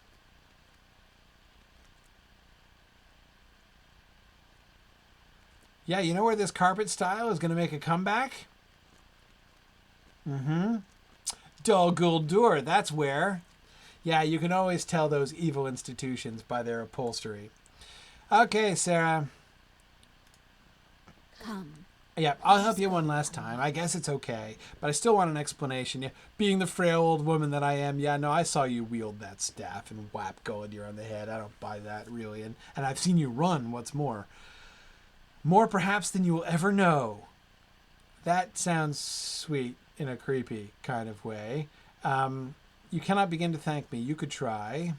Yeah, you know where this carpet style is going to make a comeback? Mm-hmm. Dol Guldur, that's where. Yeah, you can always tell those evil institutions by their upholstery. Okay, Sara. Come. Yeah, I'll help you one last time. I guess it's okay, but I still want an explanation. Yeah, being the frail old woman that I am, yeah, no, I saw you wield that staff and whap Gularan on the head. I don't buy that, really. And I've seen you run, what's more. More perhaps than you will ever know. That sounds sweet in a creepy kind of way. You cannot begin to thank me. You could try.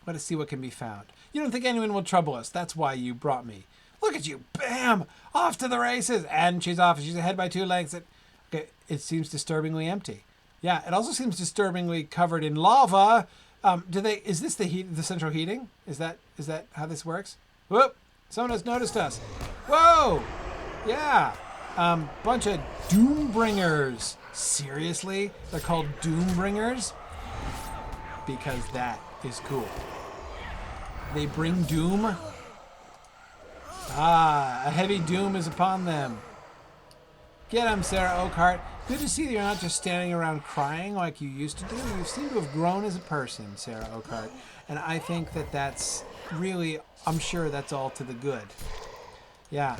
Let us see what can be found. You don't think anyone will trouble us. That's why you brought me. Look at you. Bam! Off to the races. And she's off. She's ahead by 2 lengths. Okay, it seems disturbingly empty. Yeah, it also seems disturbingly covered in lava. Is this the central heating? Is that how this works? Whoop! Someone has noticed us. Whoa! Yeah. Bunch of Doombringers. Seriously? They're called Doombringers? Because that is cool. They bring doom. Ah, a heavy doom is upon them. Get him, Sara Oakheart. Good to see that you're not just standing around crying like you used to do. You seem to have grown as a person, Sara Oakheart. And I think that that's really, I'm sure that's all to the good. Yeah.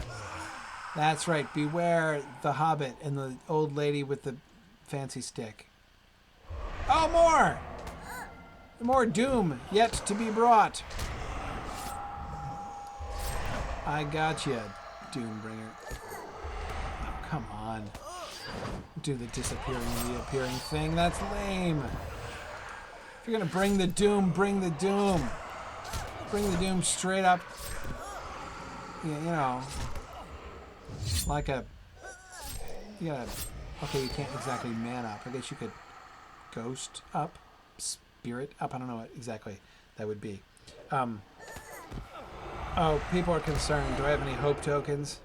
That's right. Beware the hobbit and the old lady with the fancy stick. Oh, more! More doom yet to be brought. I got you, Doombringer. Oh, come on. Do the disappearing and reappearing thing. That's lame. If you're going to bring the doom, bring the doom. Bring the doom straight up. Yeah, you know. Like a... You gotta... Okay, you can't exactly man up. I guess you could ghost up. Spirit up. I don't know what exactly that would be. Oh, people are concerned. Do I have any hope tokens?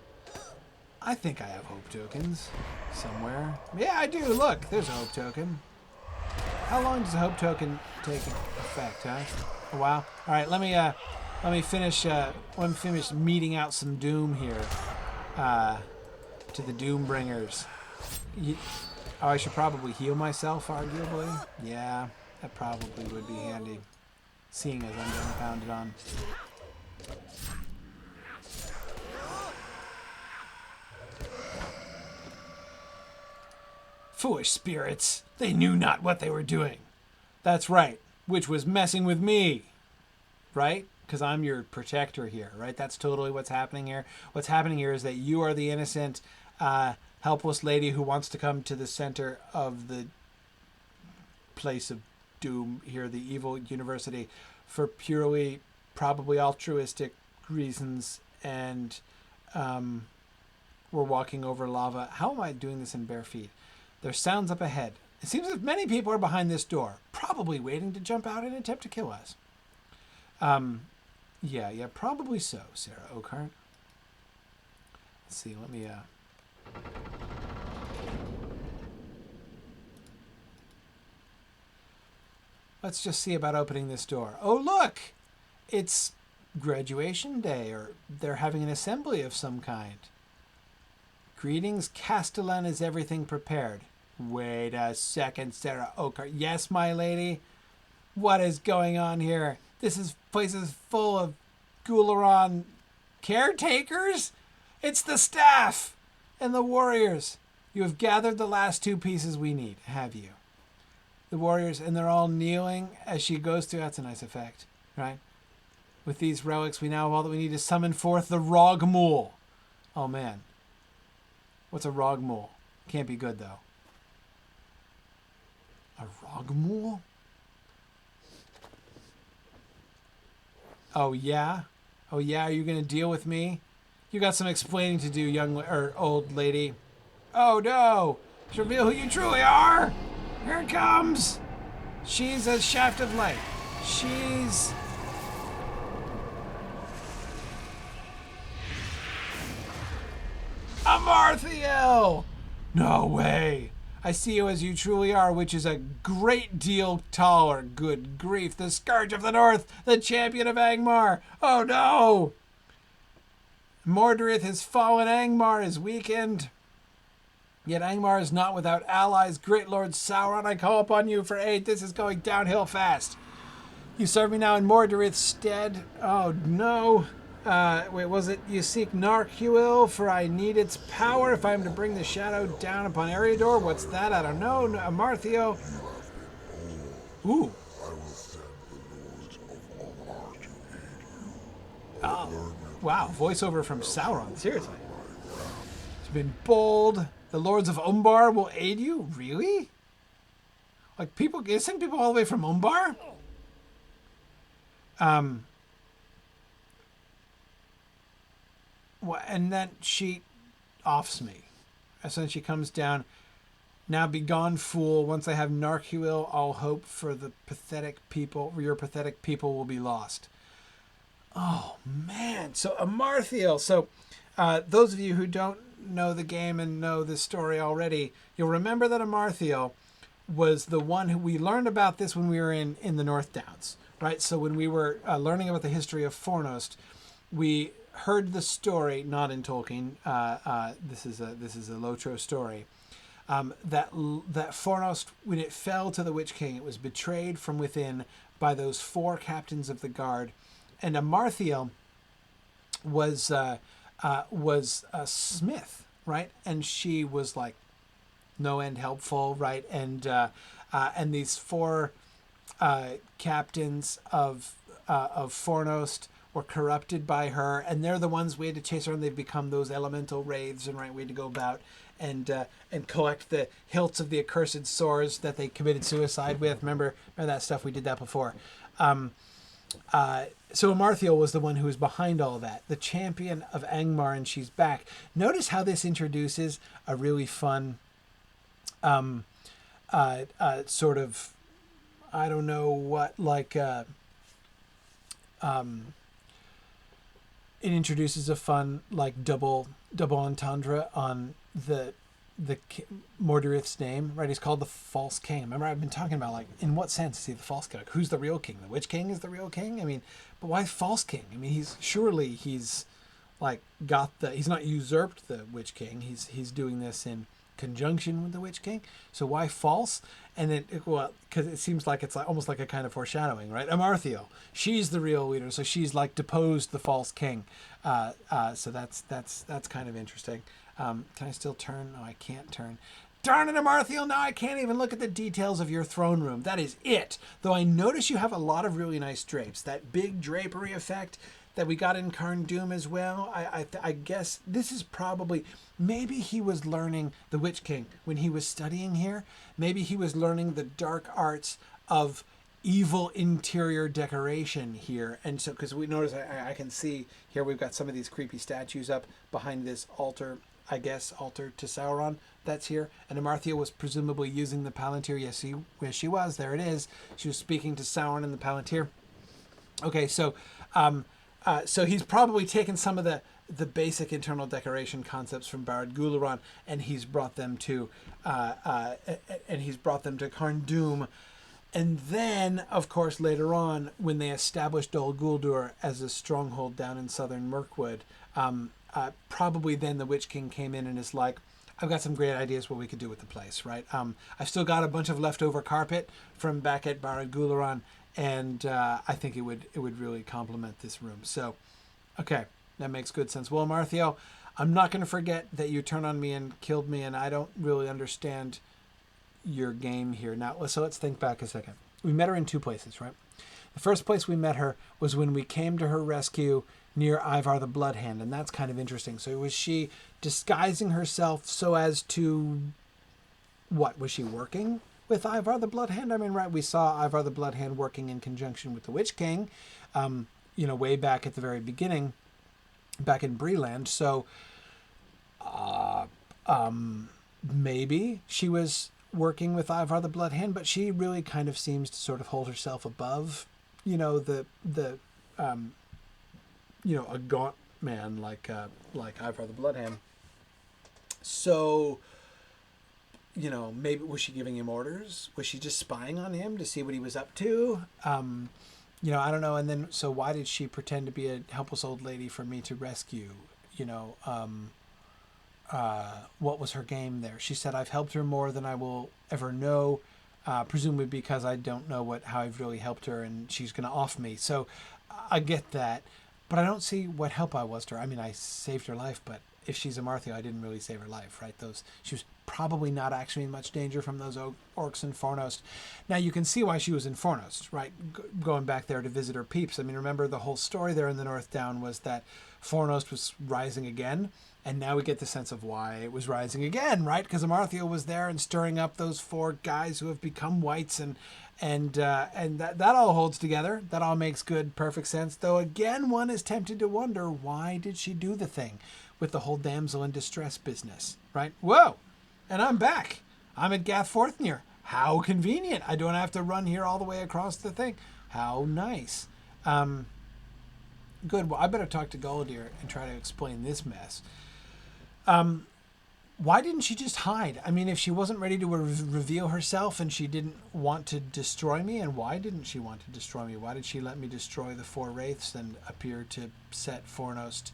I think I have hope tokens somewhere. Yeah, I do. Look, there's a hope token. How long does a hope token take effect, huh? A while. All right, let me finish meeting out some doom here to the Doombringers. Oh, I should probably heal myself, arguably. Yeah, that probably would be handy, seeing as I'm getting pounded on. Foolish spirits, they knew not what they were doing. That's right, which was messing with me. Right? Because I'm your protector here, right? That's totally what's happening here. What's happening here is that you are the innocent, helpless lady who wants to come to the center of the place of doom here, the evil university, for purely, probably altruistic reasons, and we're walking over lava. How am I doing this in bare feet? There's sounds up ahead. It seems that many people are behind this door, probably waiting to jump out and attempt to kill us. Yeah, probably so, Sara Oakheart. Let's see, let me, let's just see about opening this door. Oh, look! It's graduation day, or they're having an assembly of some kind. Greetings, Castellan. Is everything prepared? Wait a second, Sara Oakheart. Yes, my lady? What is going on here? Place is full of Gularan caretakers? It's the staff and the warriors. You have gathered the last two pieces we need, have you? The warriors, and they're all kneeling as she goes through. That's a nice effect, right? With these relics, we now have all that we need to summon forth the Rogmul. Oh, man. What's a Rogmul? Can't be good, though. A Rogmul? Oh, yeah? Oh, yeah? Are you going to deal with me? You got some explaining to do, old lady. Oh, no! To reveal who you truly are! Here it comes! She's a shaft of light. She's... Amarthiel! No way! I see you as you truly are, which is a great deal taller. Good grief. The Scourge of the North, the champion of Angmar. Oh no! Mordorith has fallen. Angmar is weakened. Yet Angmar is not without allies. Great Lord Sauron, I call upon you for aid. This is going downhill fast. You serve me now in Mordorith's stead. Oh no. Wait, was it you seek Narchuil, for I need its power if I am to bring the shadow down upon Eriador? What's that? I don't know. Amarthio. Ooh. Oh, wow. Voiceover from Sauron. Seriously. It's been bold. The Lords of Umbar will aid you? Really? Like, people, you send people all the way from Umbar? And then she offs me. So then she comes down. Now be gone, fool. Once I have Narchuil, all hope for the pathetic people, your pathetic people will be lost. Oh, man. So Amarthiel. So those of you who don't know the game and know this story already, you'll remember that Amarthiel was the one who we learned about this when we were in the North Downs, right? So when we were learning about the history of Fornost, we heard the story, not in Tolkien. This is a LOTR story. That Fornost, when it fell to the Witch King, it was betrayed from within by those 4 captains of the guard, and Amarthiel was a smith, right? And she was like no end helpful, right? And these 4 captains of Fornost were corrupted by her, and they're the ones we had to chase her, and they've become those elemental wraiths, and right, we had to go about and collect the hilts of the accursed swords that they committed suicide with. Remember that stuff? We did that before. So Amarthiel was the one who was behind all that, the champion of Angmar, and she's back. Notice how this introduces a really fun sort of, I don't know what, like it introduces a fun like double entendre on the Mordorith's name, right? He's called the false king. Remember, I've been talking about, like, in what sense is he the false king? Like, who's the real king? The Witch King is the real king? I mean, but why false king? I mean, he's like he's not usurped the Witch King. He's doing this in conjunction with the Witch King. So why false? And then, well, because it seems like it's like almost like a kind of foreshadowing, right? Amarthiel, she's the real leader, so she's like deposed the false king. So that's kind of interesting. Can I still turn? No, I can't turn. Darn it, Amarthiel, now I can't even look at the details of your throne room. That is it. Though I notice you have a lot of really nice drapes. That big drapery effect that we got in Carn Dûm as well. I guess this is probably, maybe he was learning the Witch King when he was studying here. Maybe he was learning the dark arts of evil interior decoration here. And so, because we notice, I can see here we've got some of these creepy statues up behind this altar, I guess, altar to Sauron that's here. And Amarthiel was presumably using the Palantir. Yes, she was. There it is. She was speaking to Sauron in the Palantir. Okay, so so he's probably taken some of the basic internal decoration concepts from Barad Gularan, and he's brought them to Carn Dûm. And then, of course, later on, when they established Dol Guldur as a stronghold down in southern Mirkwood, probably then the Witch King came in and is like, I've got some great ideas what we could do with the place, right? I've still got a bunch of leftover carpet from back at Barad Gularan, and I think it would really complement this room. So, okay, that makes good sense. Well, Amarthiel, I'm not going to forget that you turned on me and killed me, and I don't really understand your game here. Now, so let's think back a second. We met her in 2 places, right? The first place we met her was when we came to her rescue near Ivar the Bloodhand, and that's kind of interesting. So was she disguising herself so as to, what, was she working with Ivar the Bloodhand? I mean, right, we saw Ivar the Bloodhand working in conjunction with the Witch King, way back at the very beginning, back in Breland. So maybe she was working with Ivar the Bloodhand, but she really kind of seems to sort of hold herself above, a gaunt man like Ivar the Bloodhand. So, maybe was she giving him orders? Was she just spying on him to see what he was up to? I don't know. And then, so why did she pretend to be a helpless old lady for me to rescue? What was her game there? She said, I've helped her more than I will ever know, presumably because I don't know how I've really helped her, and she's going to off me. So I get that, but I don't see what help I was to her. I mean, I saved her life, but if she's Amarthiel, I didn't really save her life, right? She was probably not actually in much danger from those orcs in Fornost. Now, you can see why she was in Fornost, right? Going back there to visit her peeps. I mean, remember the whole story there in the North Down was that Fornost was rising again, and now we get the sense of why it was rising again, right? Because Amarthiel was there and stirring up those 4 guys who have become wights, and that all holds together. That all makes good, perfect sense. Though again, one is tempted to wonder, why did she do the thing with the whole damsel in distress business, right? Whoa! And I'm back. I'm at Gath Forthnir. How convenient. I don't have to run here all the way across the thing. How nice. Good. Well, I better talk to Guladir and try to explain this mess. Why didn't she just hide? I mean, if she wasn't ready to reveal herself and she didn't want to destroy me, and why didn't she want to destroy me? Why did she let me destroy the 4 wraiths and appear to set Fornost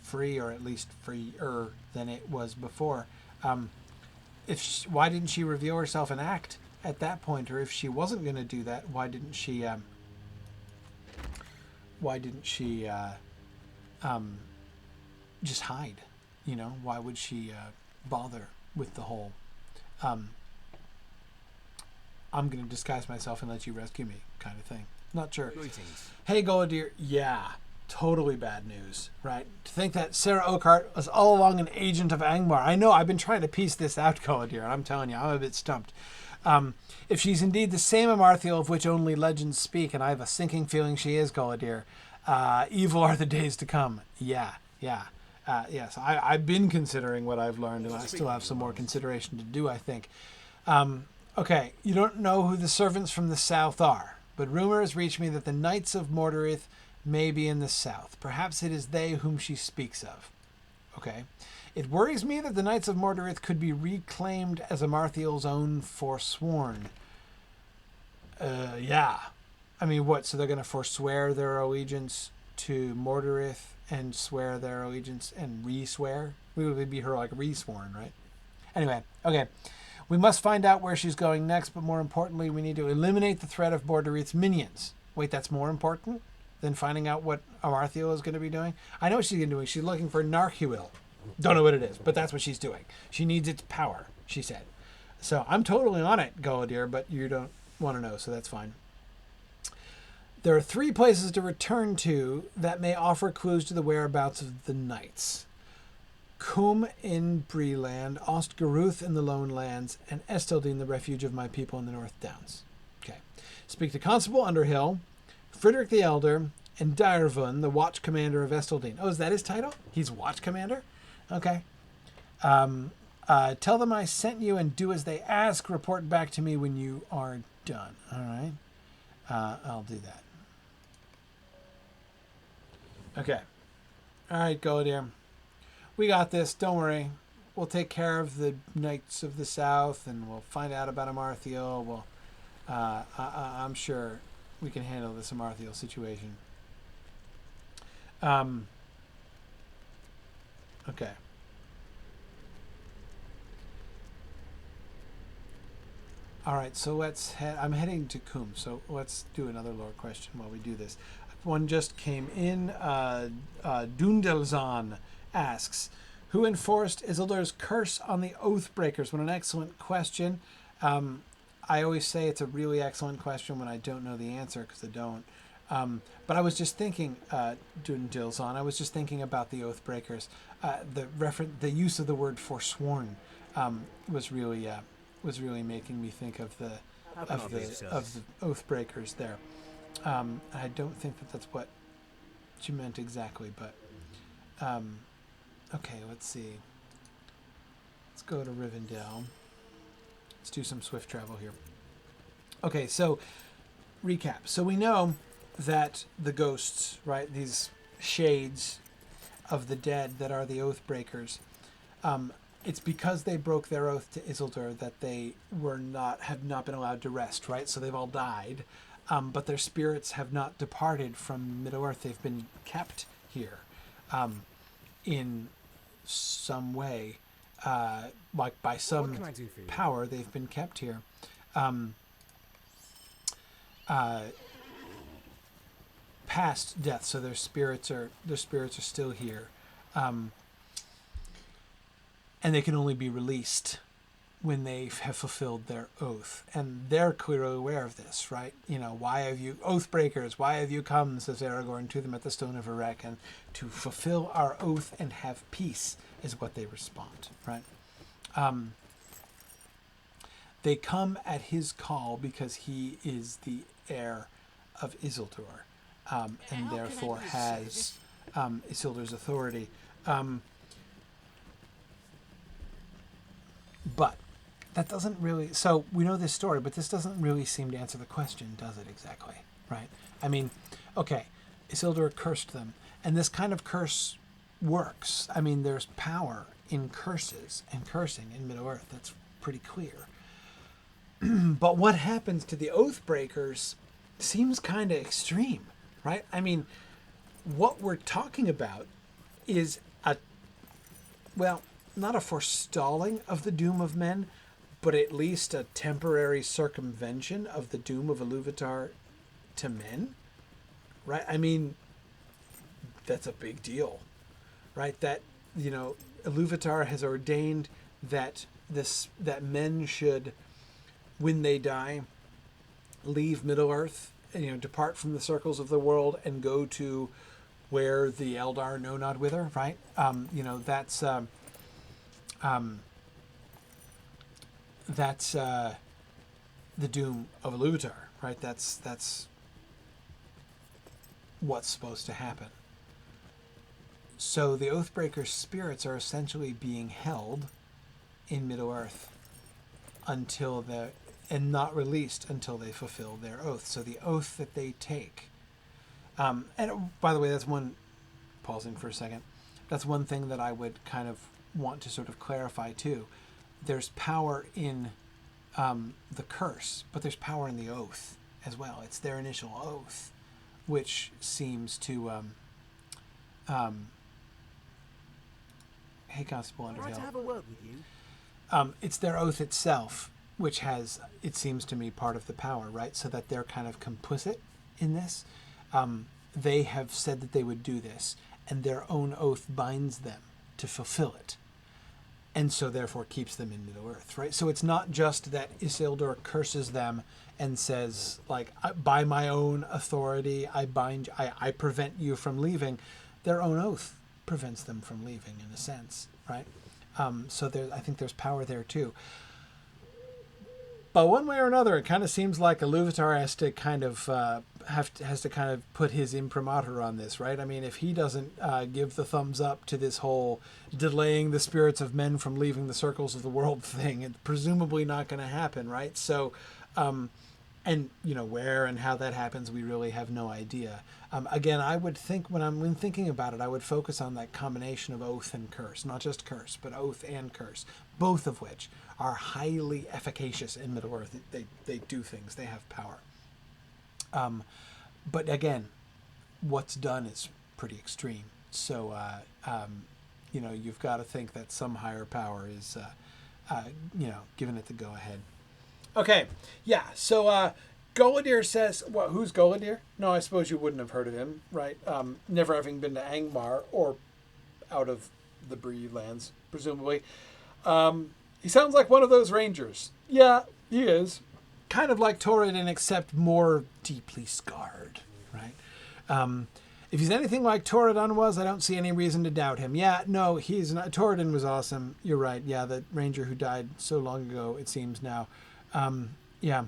free, or at least freer than it was before? Why didn't she reveal herself and act at that point? Or if she wasn't going to do that, why didn't she just hide? You know, why would she bother with the whole I'm going to disguise myself and let you rescue me kind of thing? Not sure. Greetings. Hey, Guladir. Yeah, totally bad news, right? To think that Sara Oakheart was all along an agent of Angmar. I know, I've been trying to piece this out, Guladir, and I'm telling you, I'm a bit stumped. If she's indeed the same Amarthiel of which only legends speak, and I have a sinking feeling she is, Guladir, evil are the days to come. Yeah. Yes, I've been considering what I've learned, and I still have some more consideration to do, I think. Okay, you don't know who the servants from the south are, but rumors reach me that the Knights of Mordorith may be in the south. Perhaps it is they whom she speaks of. Okay. It worries me that the Knights of Mordorith could be reclaimed as Amarthiel's own forsworn. Yeah. I mean, what, so they're going to forswear their allegiance to Mordorith and swear their allegiance and re-swear? We would be her, like, re-sworn, right? Anyway, okay. We must find out where she's going next, but more importantly, we need to eliminate the threat of Mordorith's minions. Wait, that's more important than finding out what Amarthiel is going to be doing? I know what she's doing. She's looking for Narhuil. Don't know what it is, but that's what she's doing. She needs its power, she said. So I'm totally on it, Guladir, but you don't want to know, so that's fine. There are 3 places to return to that may offer clues to the whereabouts of the knights. Coombe in Breeland, Ostgaruth in the Lone Lands, and Esteldine, the refuge of my people in the North Downs. Okay. Speak to Constable Underhill, Frederick the Elder, and Direvun, the Watch Commander of Esteldine. Oh, is that his title? He's Watch Commander? Okay. Tell them I sent you and do as they ask. Report back to me when you are done. All right. I'll do that. Okay. All right, Guladir. We got this. Don't worry. We'll take care of the Knights of the South, and we'll find out about Amarthiel. I'm sure we can handle this Amarthiel situation. Okay. All right, so I'm heading to Coombe, so let's do another lore question while we do this. One just came in. Dundelzan asks, who enforced Isildur's curse on the Oathbreakers? What an excellent question. I always say it's a really excellent question when I don't know the answer, because I don't. But I was just thinking, Dundelzan, I was just thinking about the Oathbreakers. The use of the word forsworn was really making me think of the Oathbreakers there. I don't think that's what she meant exactly, but okay, let's see. Let's go to Rivendell. Let's do some swift travel here. Okay, so recap. So we know that the ghosts, right, these shades of the dead that are the Oathbreakers, it's because they broke their oath to Isildur that they have not been allowed to rest, right? So they've all died, but their spirits have not departed from Middle-earth. They've been kept here in some way, like by some power. They've been kept here. Past death, so their spirits are still here. And they can only be released when they have fulfilled their oath. And they're clearly aware of this, right? You know, why have you, Oathbreakers, why have you come, says Aragorn to them at the Stone of Erech, and to fulfill our oath and have peace is what they respond, right? They come at his call because he is the heir of Isildur, and therefore has Isildur's authority. But that doesn't really... So we know this story, but this doesn't really seem to answer the question, does it exactly? Right? I mean, okay, Isildur cursed them. And this kind of curse works. I mean, there's power in curses and cursing in Middle-earth. That's pretty clear. But what happens to the Oathbreakers seems kind of extreme, right? I mean, what we're talking about is not a forestalling of the doom of men, but at least a temporary circumvention of the doom of Iluvatar to men, right? I mean, that's a big deal, right? That, Iluvatar has ordained that men should, when they die, leave Middle-earth, depart from the circles of the world and go to where the Eldar know not whither, right? That's the doom of Iluvatar, right? That's what's supposed to happen. So the Oathbreakers' spirits are essentially being held in Middle-earth and not released until they fulfill their oath. So the oath that they take, and by the way, pausing for a second, that's one thing that I would kind of want to sort of clarify too. There's power in the curse, but there's power in the oath as well. It's their initial oath, which seems to hey, Constable Underhill. I'd like to have a word with you. It's their oath itself, which has, it seems to me, part of the power, right? So that they're kind of complicit in this. They have said that they would do this, and their own oath binds them to fulfill it. And so therefore keeps them in Middle-earth, right? So it's not just that Isildur curses them and says, like, by my own authority, I prevent you from leaving. Their own oath prevents them from leaving, in a sense, right? So I think there's power there too. But one way or another, it kind of seems like Iluvatar has to kind of put his imprimatur on this, right? I mean, if he doesn't give the thumbs up to this whole delaying the spirits of men from leaving the circles of the world thing, it's presumably not going to happen, right? So, and where and how that happens, we really have no idea. Again, I would think when thinking about it, I would focus on that combination of oath and curse, not just curse, but oath and curse, both of which are highly efficacious in Middle-earth. They do things. They have power. But again, what's done is pretty extreme. So, you've got to think that some higher power is, giving it the go-ahead. Okay, yeah, so Guladir says, who's Guladir? No, I suppose you wouldn't have heard of him, right? Never having been to Angmar or out of the Bree lands, presumably. He sounds like one of those rangers. Yeah, he is. Kind of like Thoradin, except more deeply scarred, right? If he's anything like Thoradin was, I don't see any reason to doubt him. Yeah, no, he's not. Thoradin was awesome. You're right. Yeah, the ranger who died so long ago, it seems now. Yeah.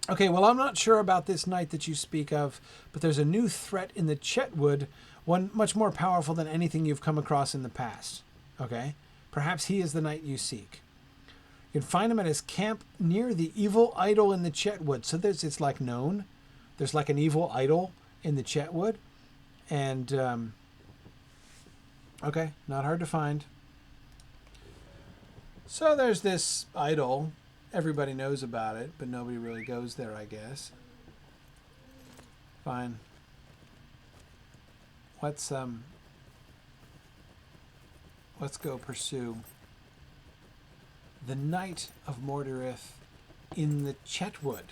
Okay, well, I'm not sure about this knight that you speak of, but there's a new threat in the Chetwood, one much more powerful than anything you've come across in the past. Okay? Perhaps he is the knight you seek. You can find him at his camp near the evil idol in the Chetwood. So it's like known. There's like an evil idol in the Chetwood. And, okay, not hard to find. So there's this idol. Everybody knows about it, but nobody really goes there, I guess. Fine. Let's go pursue the Knight of Mordorith in the Chetwood.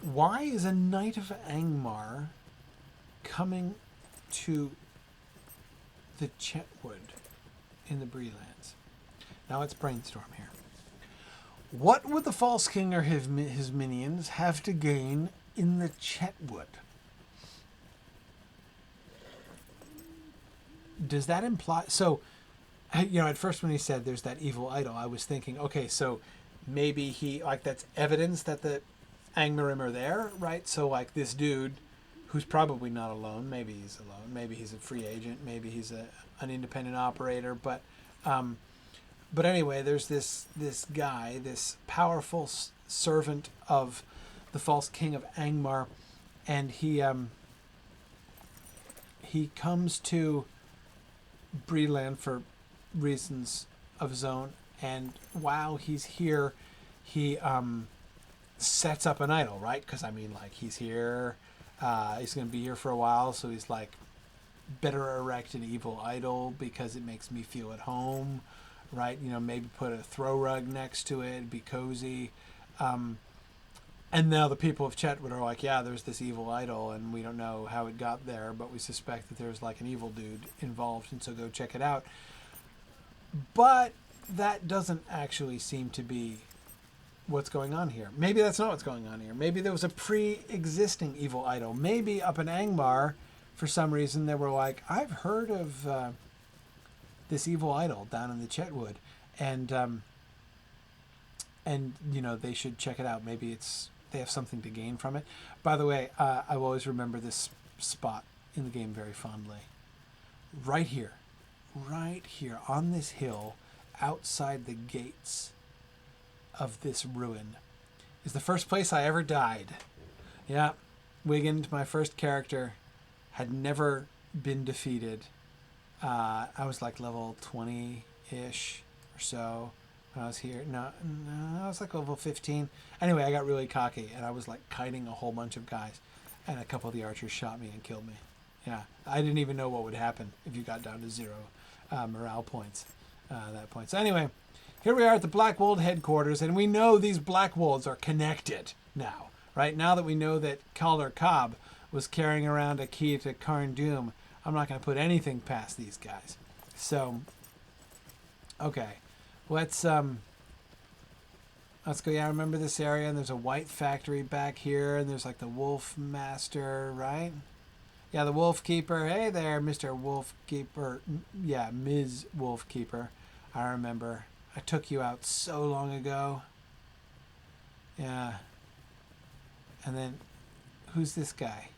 Why is a Knight of Angmar coming to the Chetwood in the Bree lands? Now let's brainstorm here. What would the False King or his minions have to gain in the Chetwood? Does that imply... So, at first when he said there's that evil idol, I was thinking, okay, so maybe that's evidence that the Angmarim are there, right? So, this dude, who's probably not alone, maybe he's alone, maybe he's a free agent, maybe he's an independent operator, but anyway, there's this guy, this powerful servant of the false king of Angmar, and he he comes to Breeland for reasons of his own, and while he's here, he sets up an idol, right? Because I mean, like, he's here, he's going to be here for a while, so he's like, better erect an evil idol because it makes me feel at home, right? You know, maybe put a throw rug next to it, be cozy. And now the people of Chetwood are like, yeah, there's this evil idol, and we don't know how it got there, but we suspect that there's like an evil dude involved, and so go check it out. But that doesn't actually seem to be what's going on here. Maybe that's not what's going on here. Maybe there was a pre-existing evil idol. Maybe up in Angmar, for some reason, they were like, I've heard of this evil idol down in the Chetwood, and you know, they should check it out. Maybe they have something to gain from it. By the way, I will always remember this spot in the game very fondly. Right here on this hill outside the gates of this ruin is the first place I ever died. Yeah, Wiggins, my first character, had never been defeated. I was like level 20-ish or so when I was here. No, I was like level 15. Anyway, I got really cocky, and I was like kiting a whole bunch of guys, and a couple of the archers shot me and killed me. Yeah, I didn't even know what would happen if you got down to 0 morale points at that point. So anyway, here we are at the Blackwold headquarters, and we know these Blackwolds are connected now, right? Now that we know that Calder Cobb was carrying around a key to Carn Doom, I'm not going to put anything past these guys. So, okay, let's go. Yeah, I remember this area, and there's a white factory back here, and there's like the Wolf Master, right? Yeah, the Wolf Keeper. Hey there, Mr. Wolf Keeper. Yeah, Ms. Wolf Keeper. I remember. I took you out so long ago. Yeah. And then, who's this guy?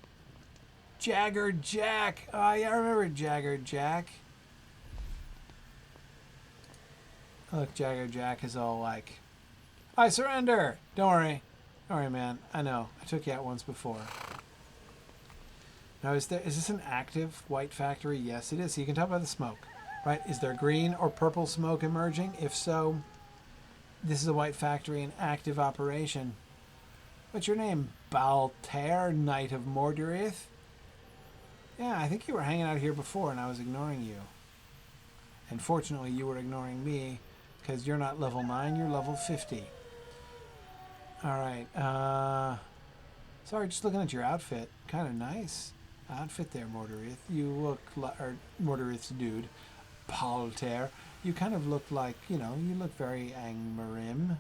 Jagger Jack. Oh, yeah, I remember Jagger Jack. Look, Jagger Jack is all like, I surrender. Don't worry. Don't worry, man. I know. I took you out once before. Now, is this an active white factory? Yes, it is. So you can tell by the smoke, right? Is there green or purple smoke emerging? If so, this is a white factory in active operation. What's your name? Baltair, Knight of Mordorith? Yeah, I think you were hanging out here before and I was ignoring you. And fortunately, you were ignoring me because you're not level 9, you're level 50. All right. Sorry, just looking at your outfit. Kind of nice outfit there, Mordorith. You look like, or Mordorith's dude, Baltair. You kind of look like, you know, you look very Angmarim.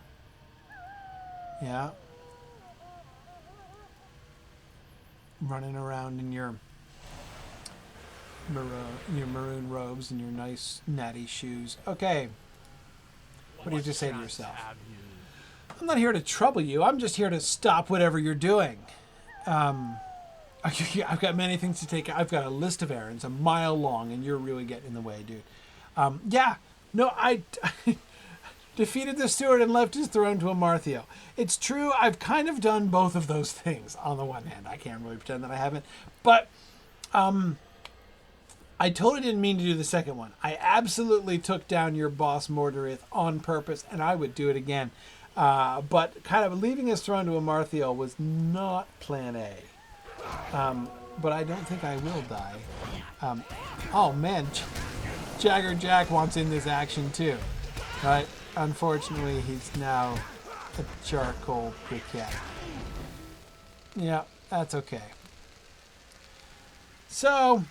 Yeah. Running around in your maroon robes and your nice natty shoes. Okay. What do you just say to yourself? I'm not here to trouble you. I'm just here to stop whatever you're doing. I've got many things to take. I've got a list of errands a mile long, and you're really getting in the way, dude. Yeah. No, I defeated the steward and left his throne to Amarthio. It's true, I've kind of done both of those things on the one hand. I can't really pretend that I haven't. But I totally didn't mean to do the second one. I absolutely took down your boss, Mordorith, on purpose, and I would do it again. But kind of leaving his throne to Amarthio was not plan A. But I don't think I will die. Oh, man. Jagger Jack wants in this action, too. Right? Unfortunately, he's now a charcoal briquette. Yeah, that's okay. So,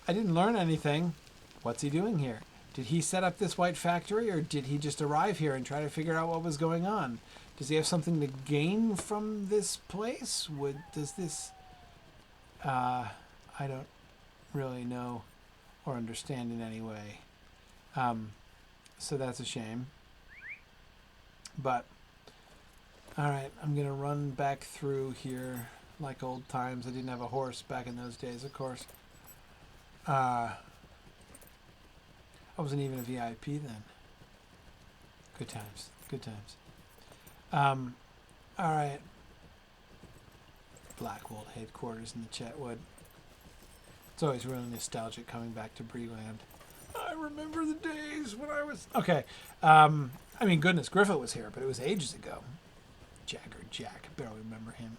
I didn't learn anything. What's he doing here? Did he set up this white factory, or did he just arrive here and try to figure out what was going on? Does he have something to gain from this place? Does this... I don't really know or understand in any way. So that's a shame. But, alright, I'm going to run back through here like old times. I didn't have a horse back in those days, of course. I wasn't even a VIP then. Good times. Good times. Alright. Blackwold headquarters in the Chetwood. It's always really nostalgic coming back to Breeland. I remember the days when I was... Okay. I mean, goodness, Gryfflet was here, but it was ages ago. Jagger Jack. I barely remember him.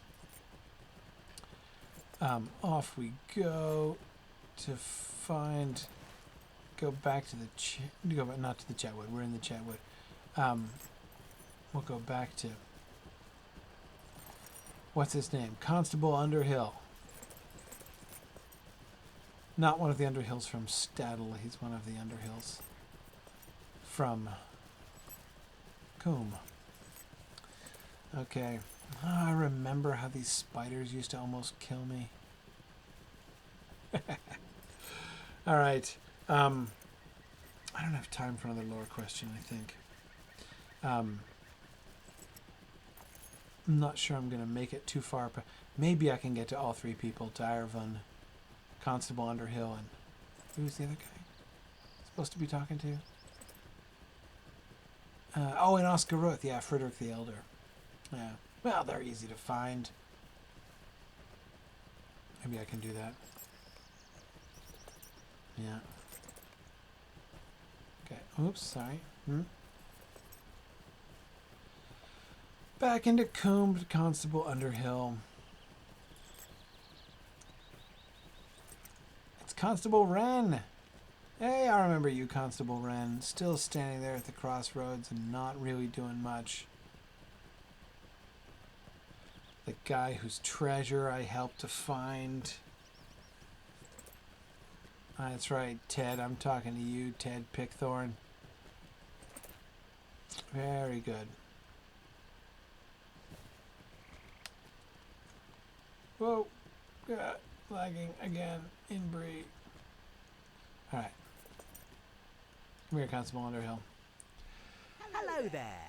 Off we go to find... Go back to the... not to the Chetwood. We're in the Chetwood. We'll go back to... What's his name? Constable Underhill. Not one of the Underhills from Staddle. He's one of the Underhills from Coombe. Okay. Oh, I remember how these spiders used to almost kill me. All right. I don't have time for another lore question, I think. I'm not sure I'm going to make it too far, but maybe I can get to all three people. Direvon, Constable Underhill, and who's the other guy supposed to be talking to? Oh, and Oscar Ruth. Yeah, Frederick the Elder. Yeah. Well, they're easy to find. Maybe I can do that. Yeah. Okay. Oops, sorry. Back into Coombe to Constable Underhill. It's Constable Wren. Hey, I remember you, Constable Wren. Still standing there at the crossroads and not really doing much. The guy whose treasure I helped to find. That's right, Ted. I'm talking to you, Ted Pickthorn. Very good. Whoa. Lagging again in Bree. Alright. Come here, Constable Underhill. Hello there.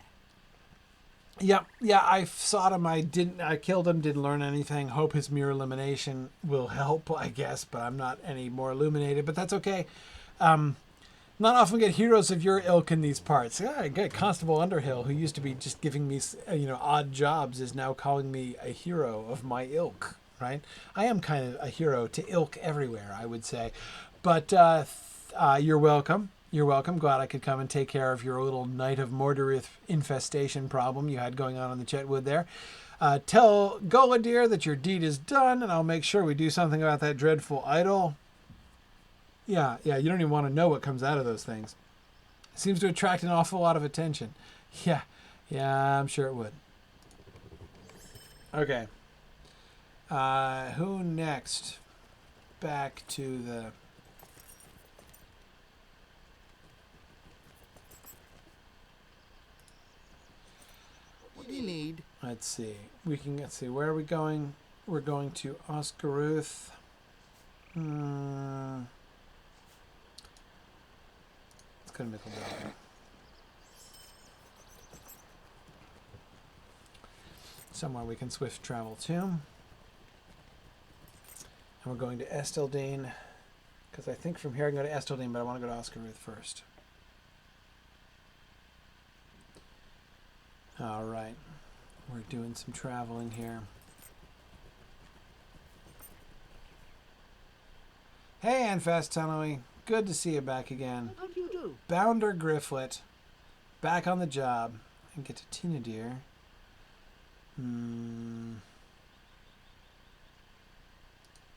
Yeah, I sought him. I killed him, didn't learn anything. Hope his mere elimination will help, I guess, but I'm not any more illuminated, but that's okay. Not often get heroes of your ilk in these parts. Yeah, I get Constable Underhill, who used to be just giving me, odd jobs, is now calling me a hero of my ilk, right? I am kind of a hero to ilk everywhere, I would say. But you're welcome. You're welcome. Glad I could come and take care of your little Knight of Mordorith infestation problem you had going on in the Chetwood there. Tell Guladir that your deed is done, and I'll make sure we do something about that dreadful idol. Yeah, you don't even want to know what comes out of those things. It seems to attract an awful lot of attention. Yeah, I'm sure it would. Okay. Who next? Back to the... What do you need? Let's see. Let's see. Where are we going? We're going to Oscaruth. Let's go to Mickeldale. Somewhere we can swift travel to. And we're going to Esteldine. Because I think from here I can go to Esteldine, but I want to go to Oscaruth first. All right, we're doing some traveling here. Hey, Anfast Tunnery. Good to see you back again. How do you do? Bounder Gryfflet. Back on the job. And get to Tinadir.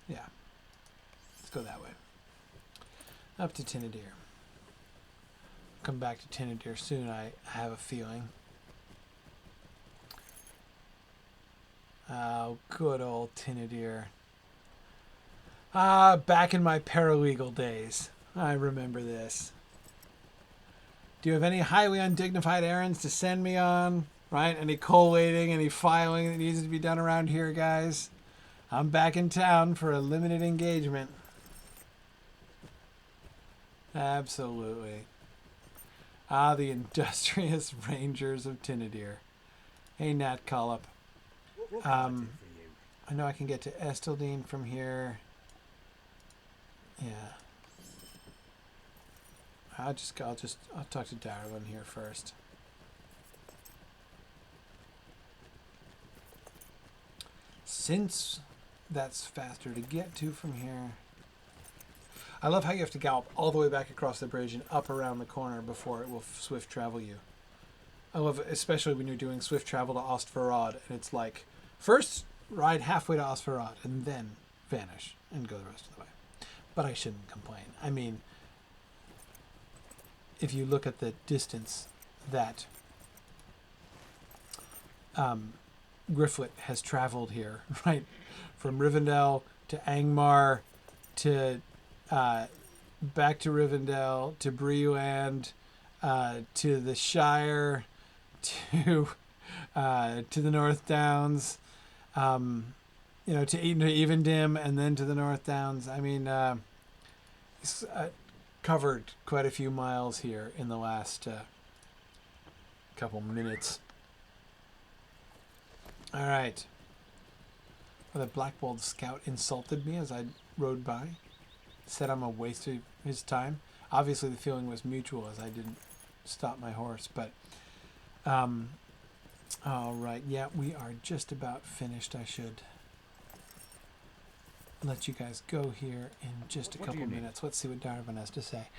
Yeah. Let's go that way. Up to Tinadir. Come back to Tinadir soon, I have a feeling. Oh, good old Tinadir. Back in my paralegal days. I remember this. Do you have any highly undignified errands to send me on? Right? Any collating, any filing that needs to be done around here, guys? I'm back in town for a limited engagement. Absolutely. The industrious rangers of Tinadir. Hey, Nat Collop. I know I can get to Esteldine from here. Yeah. I'll talk to Darwin here first. since that's faster to get to from here. I love how you have to gallop all the way back across the bridge and up around the corner before it will swift travel you. I love it, especially when you're doing swift travel to Ostvarad, and it's like, first ride halfway to Ostvarad, and then vanish and go the rest of the way. But I shouldn't complain. I mean, if you look at the distance that Gryfflet has traveled here, right, from Rivendell to Angmar to back to Rivendell to Brioland to the Shire to the North Downs, to Evendim and then to the North Downs. I mean, it's covered quite a few miles here in the last couple minutes. All right. Well, the Blackbolt scout insulted me as I rode by. Said I'm a waste of his time. Obviously, the feeling was mutual as I didn't stop my horse. But, all right. Yeah, we are just about finished. I should let you guys go here in just a couple minutes. Let's see what Darvin has to say.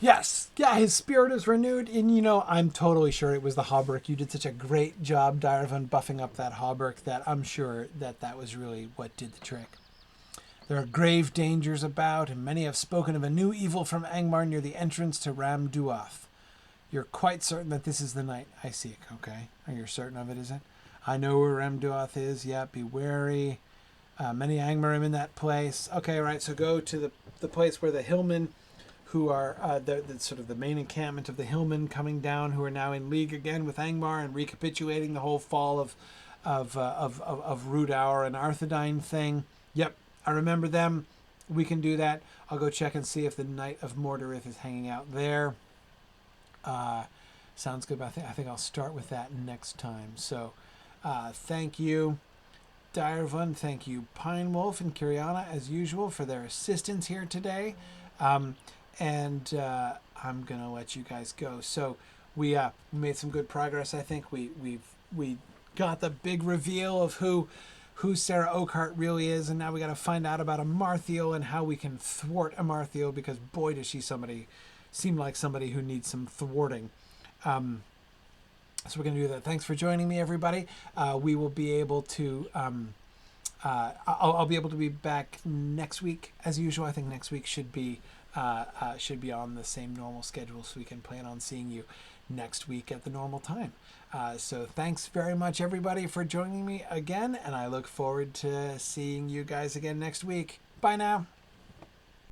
Yes. Yeah, his spirit is renewed. And, I'm totally sure it was the hauberk. You did such a great job, Darvin, buffing up that hauberk that I'm sure that was really what did the trick. There are grave dangers about, and many have spoken of a new evil from Angmar near the entrance to Ramduath. You're quite certain that this is the night. I see it, okay. Are you certain of it, is it? I know where Ramduath is. Yeah, be wary. Many Angmarim in that place. Okay, right, so go to the place where the hillmen, who are the sort of the main encampment of the hillmen coming down, who are now in league again with Angmar and recapitulating the whole fall of Rudaur and Arthedain thing. Yep. I remember them. We can do that. I'll go check and see if the Knight of Mordorith is hanging out there. Sounds good. But I think I'll start with that next time. So thank you, Direvun. Thank you, Pine Wolf and Kiriana, as usual, for their assistance here today. And I'm going to let you guys go. So we made some good progress. I think we got the big reveal of who Sara Oakheart really is, and now we got to find out about Amarthiel and how we can thwart Amarthiel, because boy does she seem like somebody who needs some thwarting. So we're going to do that. Thanks for joining me, everybody. We will be able to I'll be able to be back next week as usual. I think next week should be on the same normal schedule, so we can plan on seeing you next week at the normal time. So thanks very much, everybody, for joining me again, and I look forward to seeing you guys again next week. Bye now.